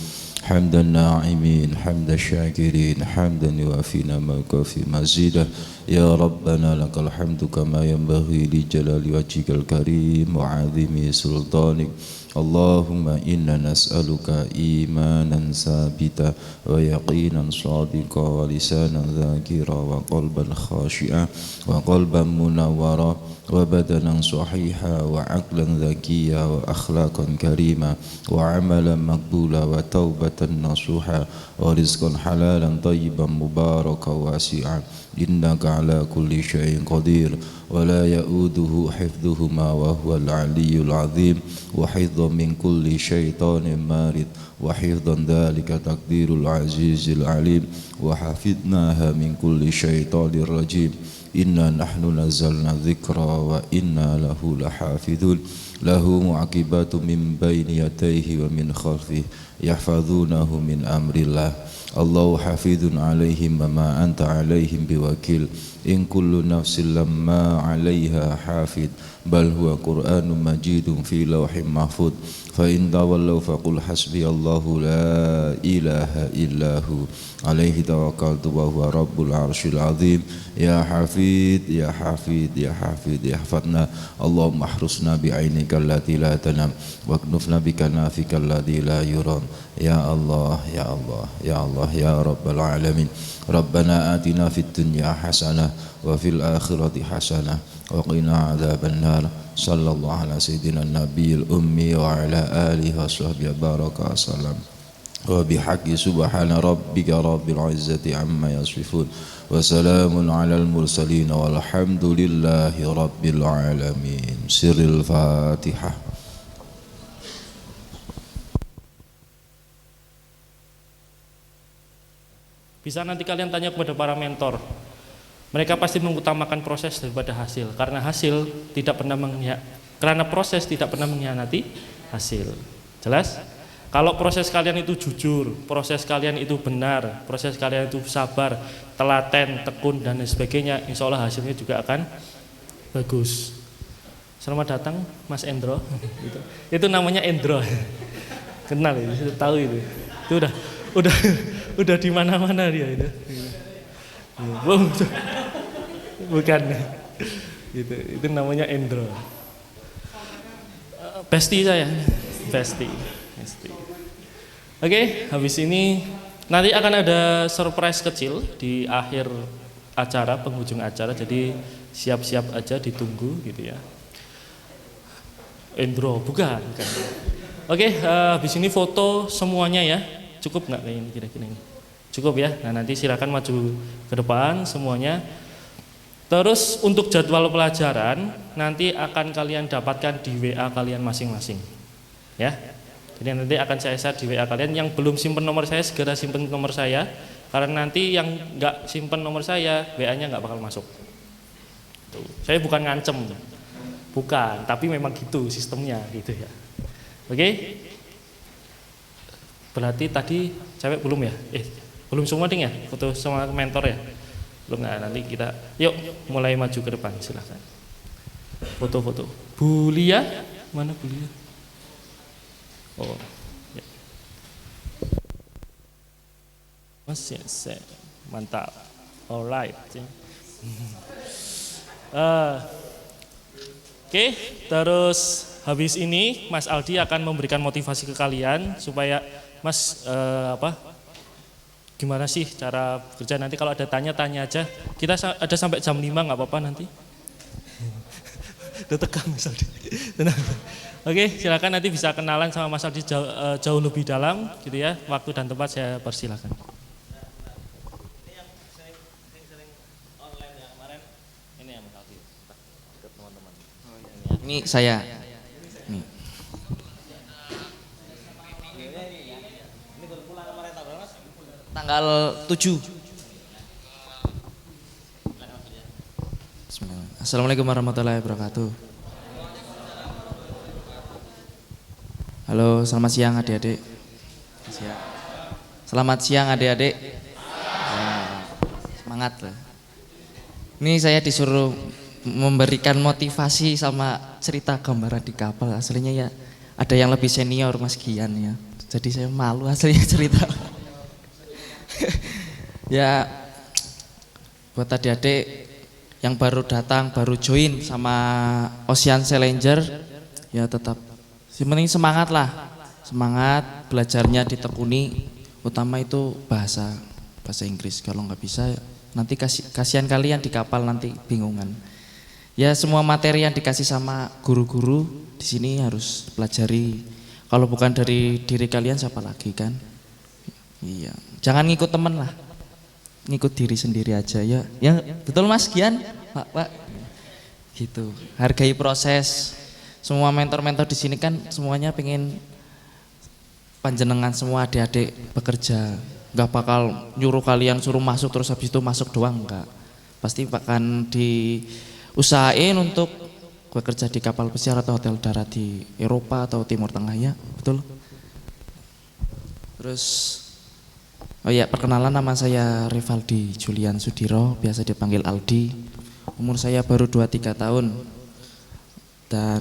حمد الناعمين حمد الشاكرين حمدا يوافي ما يكافي مزيدا يا ربنا لك الحمد كما ينبغي لجلال وجهك الكريم وعظيم سلطانك اللهم إنا نسألك إيمانا ثابتا ويقينا صادقا ولسانا ذاكرا وقلبا خاشعا وقلبا منورا وبدنا صحيحا وعقلا ذكيا وأخلاقا كريما وعملا مقبولا وتوبة نصوحا ورزقا حلالا طيبا مباركا واسعا إنك على كل شيء قدير ولا يؤوده حفظهما وهو العلي العظيم وحفظا من كل شيطان مارد وحفظا ذلك تقدير العزيز العليم وحفظناها من كل شيطان رجيم إنا نحن نزلنا الذكر وإنا له لحافظون له معقبات من بين يديه ومن خلفه يحفظونه من أمر الله الله حفيظ عليهم وما أنت عليهم بوكيل إن كل نفس لما عليها حافظ بل هو قرآن مجيد في لوح محفوظ فإن تولوا فقل حسبي الله لا إله إلا هو عليه توكلت وهو رب العرش العظيم يا حفيظ يا حفيظ يا حفيظ احفظنا اللهم احرسنا بعينك التي لا تنام واكنفنا بكنافك الذي لا يرام يا الله يا الله يا الله يا رب العالمين ربنا آتنا في الدنيا حسنة وفي الآخرة حسنة وقنا عذاب النار صلى الله على سيدنا النبي الأمي وعلى آله وصحبه بارك وسلم وبحق سبحان ربك رب العزة عما يصفون وسلام على المرسلين والحمد لله رب العالمين سر الفاتحة. Bisa nanti kalian tanya kepada para mentor. Mereka pasti mengutamakan proses daripada hasil, karena hasil tidak pernah karena proses tidak pernah mengkhianati hasil. Jelas? Kalau proses kalian itu jujur, proses kalian itu benar, proses kalian itu sabar, telaten, tekun dan sebagainya, insya Allah hasilnya juga akan bagus. Selamat datang Mas Endro. Itu namanya Endro. Kenal ya, tahu itu. Itu udah di mana-mana dia itu. Bukan. Gitu. Itu namanya Endro. Besti saya. Besti. Oke, habis ini nanti akan ada surprise kecil di akhir acara, penghujung acara. Jadi siap-siap aja, ditunggu gitu ya. Endro, bukan. Oke, habis ini foto semuanya ya. Cukup nggak kayak ini kira-kira ini? Cukup ya. Nah nanti silakan maju ke depan semuanya. Terus untuk jadwal pelajaran nanti akan kalian dapatkan di WA kalian masing-masing. Ya. Jadi nanti akan saya share di WA kalian. Yang belum simpen nomor saya segera simpen nomor saya. Karena nanti yang nggak simpen nomor saya WA-nya nggak bakal masuk. Tuh. Saya bukan ngancem, bukan. Tapi memang gitu sistemnya gitu ya. Oke. Berarti tadi cewek belum ya? Belum semua ding ya? Foto sama mentor ya? Belum. Nah, nanti kita yuk mulai maju ke depan silahkan. Foto-foto. Bu Lia, mana Bu Lia? Oh. Ya. Mas ya, mantap. Alright. Oke, terus habis ini Mas Aldi akan memberikan motivasi ke kalian supaya Mas gimana sih cara kerja nanti kalau ada tanya aja. Kita ada sampai jam 5 nggak apa-apa nanti. Udah tegang Mas Aldi. Tenang. Oke, silakan nanti bisa kenalan sama Mas Aldi jauh lebih dalam gitu ya. Waktu dan tempat saya persilakan. Ini saya. Nih. Tanggal 7. Assalamualaikum warahmatullahi wabarakatuh. Halo, selamat siang adik-adik. Selamat siang adik-adik. Semangat lah. Ini saya disuruh memberikan motivasi sama cerita gambaran di kapal. Aslinya ya ada yang lebih senior Mas Gian ya. Jadi saya malu aslinya cerita. Ya buat adik-adik yang baru datang, baru join sama Ocean Challenger, ya tetap yang penting semangat lah. Semangat, belajarnya ditekuni, utama itu bahasa Inggris. Kalau nggak bisa nanti kasihan kalian di kapal nanti bingungan. Ya semua materi yang dikasih sama guru-guru di sini harus pelajari. Kalau bukan dari diri kalian siapa lagi kan? Iya, jangan ngikut temen lah. ngikut diri sendiri aja ya. Ya betul Mas Gian, Pak. Gitu. Hargai proses. Semua mentor-mentor di sini kan semuanya pengen panjenengan semua adik-adik bekerja. Enggak bakal nyuruh kalian suruh masuk terus habis itu masuk doang, enggak. Pasti akan diusahain untuk bekerja di kapal pesiar atau hotel darat di Eropa atau Timur Tengah ya, betul. Terus oh ya, perkenalan, nama saya Rivaldi Julian Sudiro, biasa dipanggil Aldi. Umur saya baru 23 tahun. Dan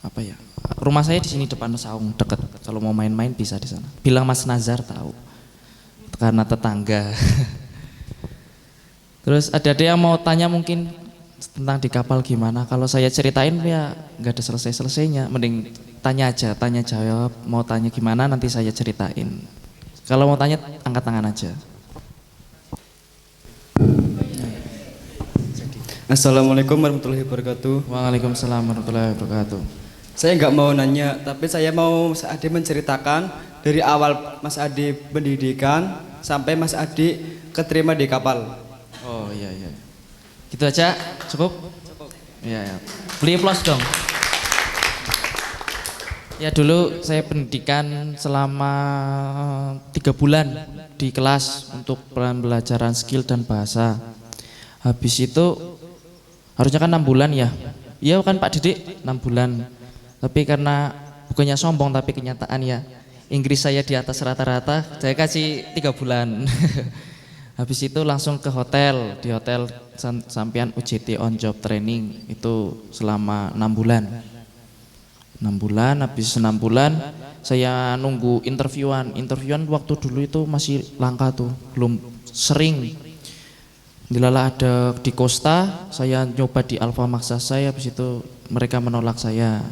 apa ya? Rumah saya di sini depan Saung, dekat. Kalau mau main-main bisa di sana. Bilang Mas Nazar tahu. Karena tetangga. Terus ada yang mau tanya mungkin tentang di kapal gimana? Kalau saya ceritain ya nggak ada selesai-selesainya. Mending tanya aja, tanya jawab. Mau tanya gimana nanti saya ceritain. Kalau mau tanya angkat tangan aja. Assalamualaikum warahmatullahi wabarakatuh. Waalaikumsalam warahmatullahi wabarakatuh. Saya nggak mau nanya, tapi saya mau Mas Adi menceritakan dari awal Mas Adi pendidikan sampai Mas Adi keterima di kapal. Oh iya iya. Gitu aja, cukup? Iya ya. Beli plus dong. Ya dulu saya pendidikan selama 3 bulan di kelas untuk pembelajaran skill dan bahasa. Habis itu harusnya kan 6 bulan ya. Iya kan Pak Didik 6 bulan. Tapi karena bukannya sombong tapi kenyataan ya. Inggris saya di atas rata-rata, saya kasih 3 bulan. Habis itu langsung ke hotel. Di hotel sampean UJT on job training itu selama 6 bulan. 6 bulan, habis 6 bulan saya nunggu interviewan. Interviewan waktu dulu itu masih langka tuh, belum sering. Dilala ada di Costa, saya nyoba di Alfa Maksa saya, habis itu mereka menolak saya.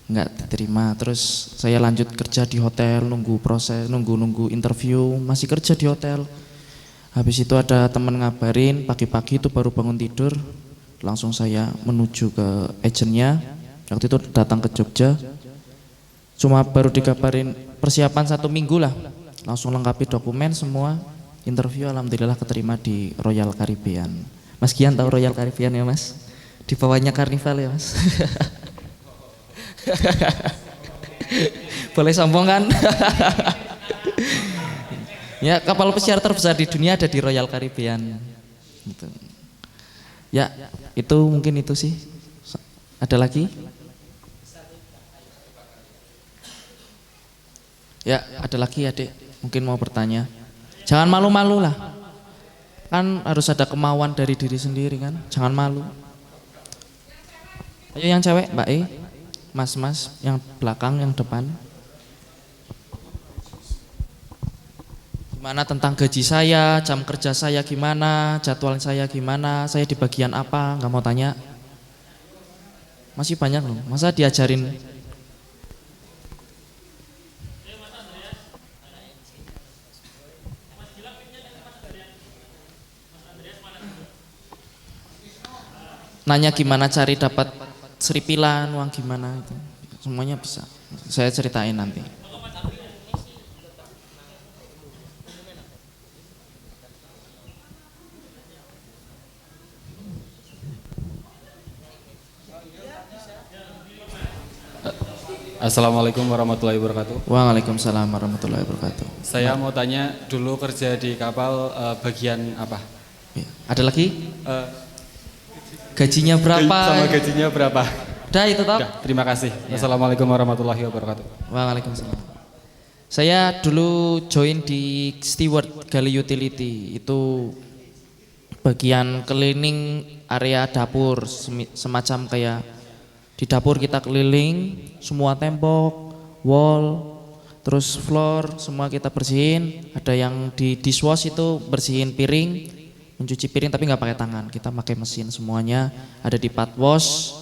Enggak diterima. Terus saya lanjut kerja di hotel, nunggu proses, nunggu interview, masih kerja di hotel. Habis itu ada teman ngabarin, pagi-pagi itu baru bangun tidur, langsung saya menuju ke agennya. Waktu itu datang ke Jogja, cuma baru dikabarin persiapan 1 minggu lah, langsung lengkapi dokumen semua, interview, alhamdulillah keterima di Royal Caribbean. Mas Gian tahu Royal Caribbean ya Mas? Di bawahnya Carnival ya Mas? Boleh sombong kan? Ya kapal pesiar terbesar di dunia ada di Royal Caribbean. Gitu. Ya itu mungkin itu sih. Ada lagi? Ya, ada lagi adik, mungkin mau bertanya. Jangan malu-malu lah. Kan harus ada kemauan dari diri sendiri kan, jangan malu. Ayo yang cewek, Mbak E, mas-mas, yang belakang, yang depan. Gimana tentang gaji saya, jam kerja saya gimana, jadwal saya gimana, saya di bagian apa, nggak mau tanya. Masih banyak loh, masa diajarin. Nanya gimana cari dapat seripilan, uang gimana itu. Semuanya bisa. Saya ceritain nanti. Assalamualaikum warahmatullahi wabarakatuh. Waalaikumsalam warahmatullahi wabarakatuh. Saya mau tanya, dulu kerja di kapal bagian apa? Ada lagi? Gajinya berapa? Sama gajinya berapa? Udah itu toh? Terima kasih. Ya. Assalamualaikum warahmatullahi wabarakatuh. Waalaikumsalam. Saya dulu join di steward galley utility, itu bagian cleaning area dapur, semacam kayak di dapur kita keliling, semua tembok, wall, terus floor, semua kita bersihin. Ada yang di dishwash itu bersihin piring, mencuci piring tapi nggak pakai tangan, kita pakai mesin semuanya. Ada di part wash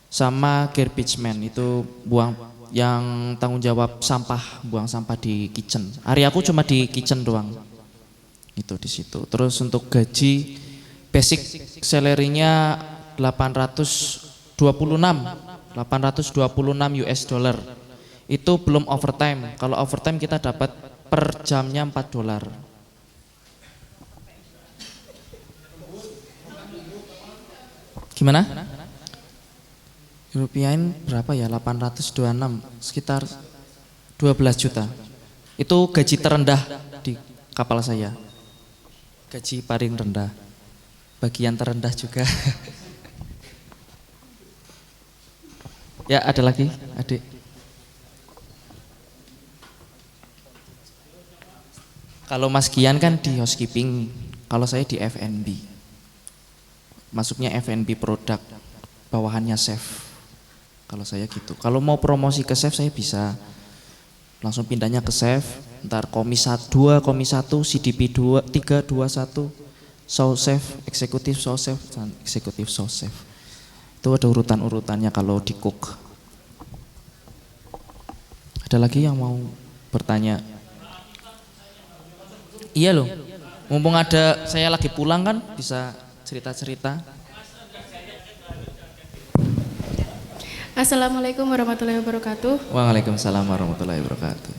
sama garbage man, itu buang yang tanggung jawab sampah, buang sampah di kitchen. Area aku cuma di kitchen doang, itu di situ. Terus untuk gaji basic salary-nya 826 US dollar. Itu belum overtime. Kalau overtime kita dapat per jamnya $4. Gimana? Rupiahin berapa ya? 826, sekitar 12 juta. Itu gaji terendah di kapal saya. Gaji paling rendah. Bagian terendah juga. Ya, ada lagi, Adik. Kalau Mas Gian kan di housekeeping, kalau saya di F&B. Masuknya F&B produk, bawahannya chef. Kalau saya gitu. Kalau mau promosi ke chef saya bisa. Langsung pindahnya ke chef, ntar komis 2, komis 1, CDP 2, 3, 2, 1, sous chef, eksekutif sous chef, dan eksekutif sous chef. Itu ada urutan-urutannya kalau di cook. Ada lagi yang mau bertanya? Iya loh, mumpung ada saya lagi pulang kan bisa cerita-cerita. Assalamualaikum warahmatullahi wabarakatuh. Waalaikumsalam warahmatullahi wabarakatuh.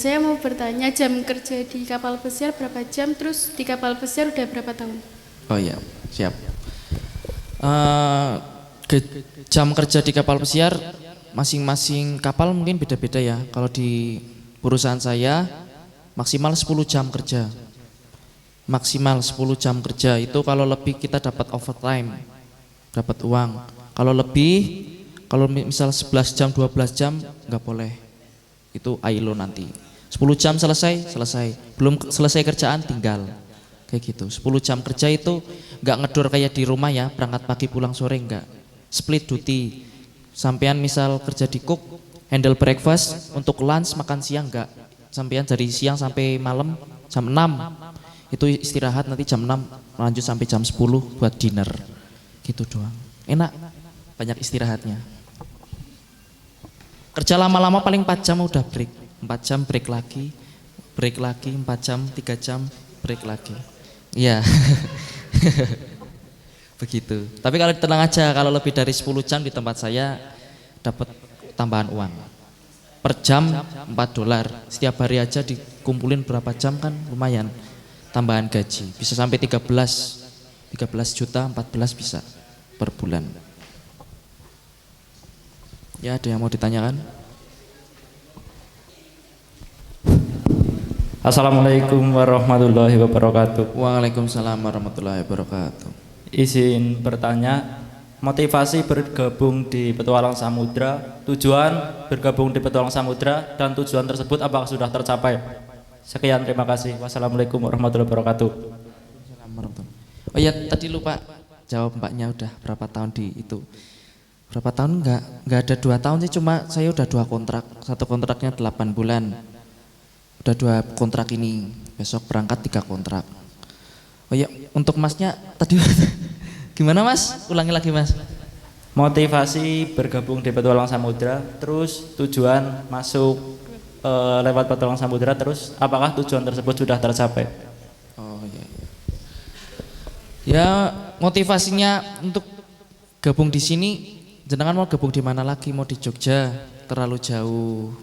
Saya mau bertanya, jam kerja di kapal pesiar berapa jam, terus di kapal pesiar udah berapa tahun? Oh iya, siap. Jam kerja di kapal pesiar masing-masing kapal mungkin beda-beda ya. Kalau di perusahaan saya maksimal 10 jam kerja. Maksimal 10 jam kerja, itu kalau lebih kita dapat overtime, dapat uang. Kalau lebih, kalau misal 11 jam, 12 jam nggak boleh. Itu ILO nanti. 10 jam selesai. Belum selesai kerjaan tinggal. Kayak gitu. 10 jam kerja itu nggak ngedor kayak di rumah ya, berangkat pagi pulang sore enggak. Split duty. Sampean misal kerja di cook, handle breakfast, untuk lunch makan siang enggak. Sampean dari siang sampai malam jam 6. Itu istirahat nanti jam 6 lanjut sampai jam 10 buat dinner. Gitu doang. Enak. Banyak istirahatnya. Kerja lama-lama paling 4 jam udah break. 4 jam break lagi, 4 jam, 3 jam, break lagi. Iya. Begitu. Tapi kalau tenang aja, kalau lebih dari 10 jam di tempat saya dapat tambahan uang. Per jam $4. Setiap hari aja dikumpulin berapa jam kan lumayan. Tambahan gaji. Bisa sampai 13 juta, 14 bisa per bulan. Ya, ada yang mau ditanyakan? Assalamualaikum warahmatullahi wabarakatuh. Waalaikumsalam warahmatullahi wabarakatuh. Izin bertanya, motivasi bergabung di Petualang Samudra, tujuan bergabung di Petualang Samudra, dan tujuan tersebut apakah sudah tercapai? Sekian, terima kasih. Wassalamualaikum warahmatullahi wabarakatuh. Oh ya, tadi lupa jawab mbaknya, udah berapa tahun di itu. Berapa tahun enggak ada 2 tahun sih, cuma saya udah 2 kontrak. Satu kontraknya 8 bulan. Udah 2 kontrak ini, besok berangkat 3 kontrak. Oh ya, untuk masnya tadi gimana mas? Ulangi lagi mas. Motivasi bergabung di Petualang Samudra, terus tujuan masuk lewat Petualang Samudra, terus apakah tujuan tersebut sudah tercapai? Oh iya. Ya, motivasinya untuk gabung di sini, jenengan mau gabung di mana lagi? Mau di Jogja? Terlalu jauh.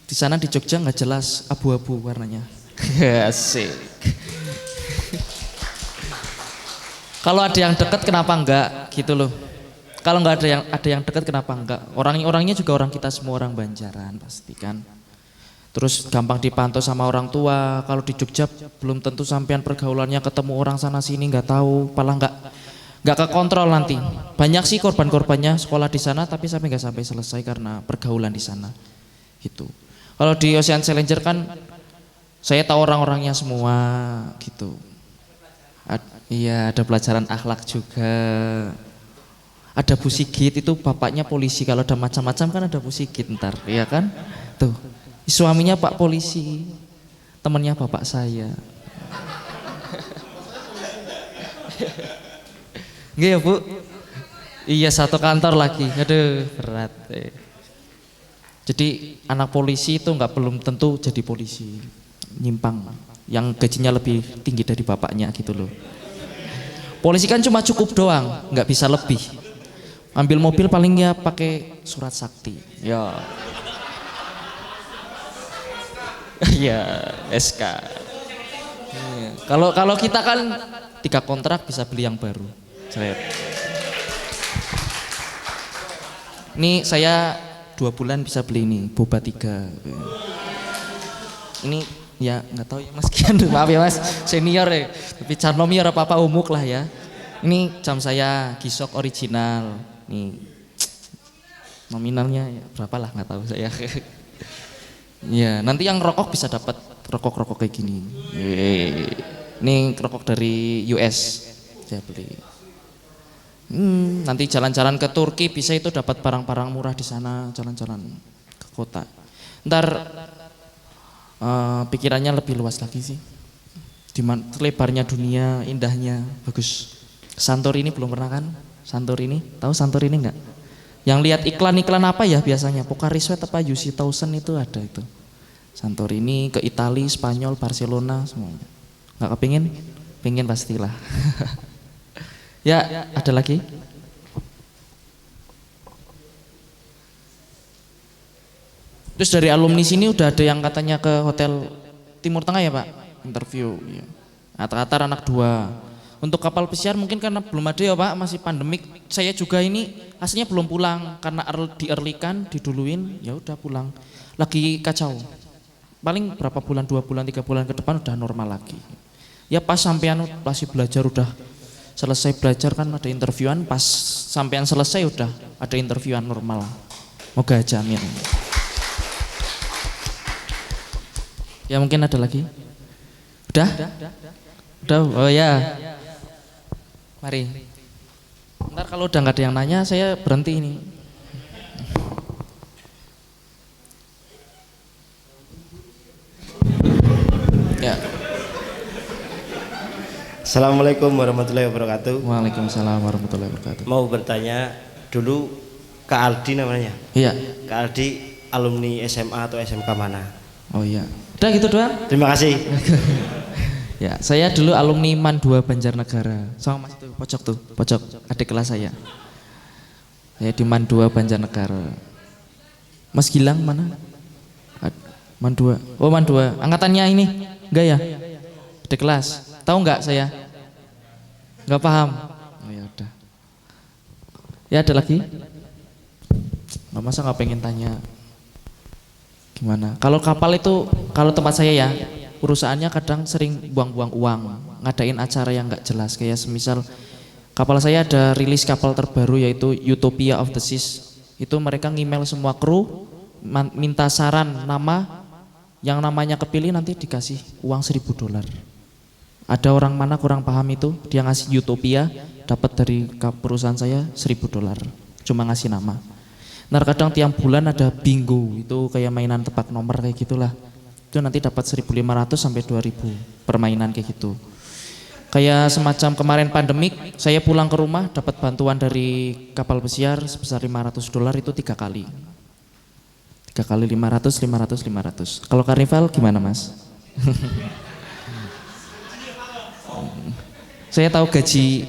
Di sana di Jogja nggak jelas, abu-abu warnanya. Asik. Kalau ada yang dekat kenapa enggak gitu loh. Kalau nggak ada yang dekat kenapa enggak? Orangnya juga orang kita semua, orang Banjaran pasti kan. Terus gampang dipantau sama orang tua. Kalau di Jogja belum tentu sampean pergaulannya ketemu orang sana sini nggak tahu, malah nggak kekontrol nanti. Banyak sih korban-korbannya sekolah di sana tapi sampai nggak sampai selesai karena pergaulan di sana. Gitu. Kalau di Ocean Challenger kan saya tahu orang-orangnya semua gitu. Iya, ada pelajaran akhlak juga. Ada Bu Sigit, itu bapaknya polisi. Kalau ada macam-macam kan ada Bu Sigit ntar, iya kan? Tuh, suaminya Pak Polisi, temannya bapak saya. Nggih ya Bu? Iya, satu kantor lagi. Aduh, berat. Jadi anak polisi itu belum tentu jadi polisi. Nyimpang, yang gajinya lebih tinggi dari bapaknya gitu loh. Polisi kan cuma cukup doang, nggak bisa lebih. Ambil mobil paling ya pakai surat sakti. Ya. Ya, SK. Kalau kita kan 3 kontrak bisa beli yang baru. Seret. Ini saya 2 bulan bisa beli ini boba 3. Ini ya nggak tahu ya Mas Kian, maaf ya Mas, senior ya. Tapi canom ya apa umuk lah ya. Ini jam saya Gisok original. Nih nominalnya ya berapa lah nggak tahu saya. Ya nanti yang rokok bisa dapat rokok kayak gini. Ini rokok dari US saya beli. Nanti jalan-jalan ke Turki bisa itu dapat barang-barang murah di sana, jalan-jalan ke kota. Ntar pikirannya lebih luas lagi sih. Lebarnya dunia, indahnya, bagus. Santorini belum pernah kan? Santorini, tahu Santorini enggak? Yang lihat iklan-iklan apa ya biasanya? Pocari Sweat apa UC Thousand itu ada itu. Santorini, ke Italia, Spanyol, Barcelona semuanya. Enggak kepingin? Pengen pastilah. Ya, ada lagi? Terus dari alumni sini udah ada yang katanya ke hotel Timur Tengah ya Pak? Interview. Ya. Rata-rata anak 2. Untuk kapal pesiar mungkin karena belum ada ya Pak, masih pandemik. Saya juga ini aslinya belum pulang karena di-early-kan, diduluin, ya udah pulang. Lagi kacau. Paling berapa bulan, 2 bulan, 3 bulan ke depan udah normal lagi. Ya pas sampean masih belajar udah selesai belajar kan ada interviewan, pas sampean selesai udah ada interviewan normal. Moga aja amin. Ya mungkin ada lagi. Udah? Udah. Oh ya. Mari. Ntar kalau udah nggak ada yang nanya saya berhenti ini. Ya. Assalamualaikum warahmatullahi wabarakatuh. Waalaikumsalam warahmatullahi wabarakatuh. Mau bertanya dulu, Kak Aldi namanya? Iya. Kak Aldi alumni SMA atau SMK mana? Oh iya. Udah gitu doang. Terima kasih. Ya, saya dulu alumni MAN 2 Banjarnegara. Sama Mas tuh, pojok adik kelas saya. Saya di MAN 2 Banjarnegara. Mas Gilang mana? MAN 2. Oh MAN 2. Angkatannya ini? Enggak ya? Adik kelas. Tahu nggak saya? Nggak paham? Oh ya udah. Ya ada lagi? Nggak, masa nggak pengen tanya? Gimana? Kalau kapal itu, kalau tempat saya ya, perusahaannya kadang sering buang-buang uang, ngadain acara yang nggak jelas. Kayak semisal kapal saya ada rilis kapal terbaru yaitu Utopia of the Seas. Itu mereka ngemail semua kru, minta saran nama, yang namanya kepilih nanti dikasih uang $1.000. Ada orang mana kurang paham itu, dia ngasih Utopia, dapat dari perusahaan saya $1.000, cuma ngasih nama. Nah kadang tiap bulan ada bingo, itu kayak mainan tebak nomor kayak gitulah. Itu nanti dapat 1.500 sampai 2.000 permainan kayak gitu. Kayak semacam kemarin pandemik, saya pulang ke rumah dapat bantuan dari kapal pesiar sebesar $500 itu 3 kali. 3 kali 500. Kalau karnival gimana Mas? Saya tahu gaji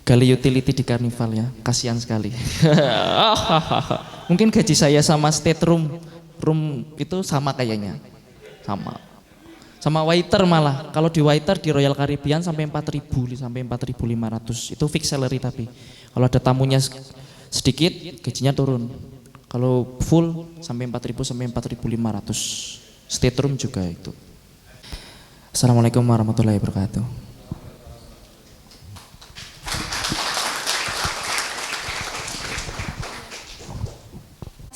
gali utility di karnival ya, kasihan sekali. Mungkin gaji saya sama state room itu sama kayaknya, sama waiter malah. Kalau di waiter di Royal Caribbean sampai 4.000 sampai 4.500 itu fix salary, tapi kalau ada tamunya sedikit gajinya turun. Kalau full sampai 4.000 sampai 4.500. State room juga itu. Assalamualaikum warahmatullahi wabarakatuh.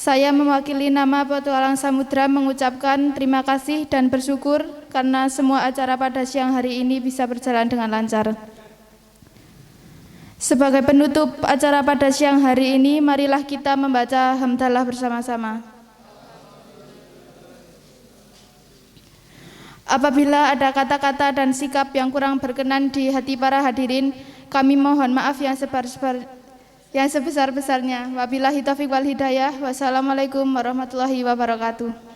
Saya mewakili nama Petualang Samudra mengucapkan terima kasih dan bersyukur karena semua acara pada siang hari ini bisa berjalan dengan lancar. Sebagai penutup acara pada siang hari ini, marilah kita membaca hamdalah bersama-sama. Apabila ada kata-kata dan sikap yang kurang berkenan di hati para hadirin, kami mohon maaf yang sebesar-besarnya. Wabillahi taufiq wal hidayah. Wassalamualaikum warahmatullahi wabarakatuh.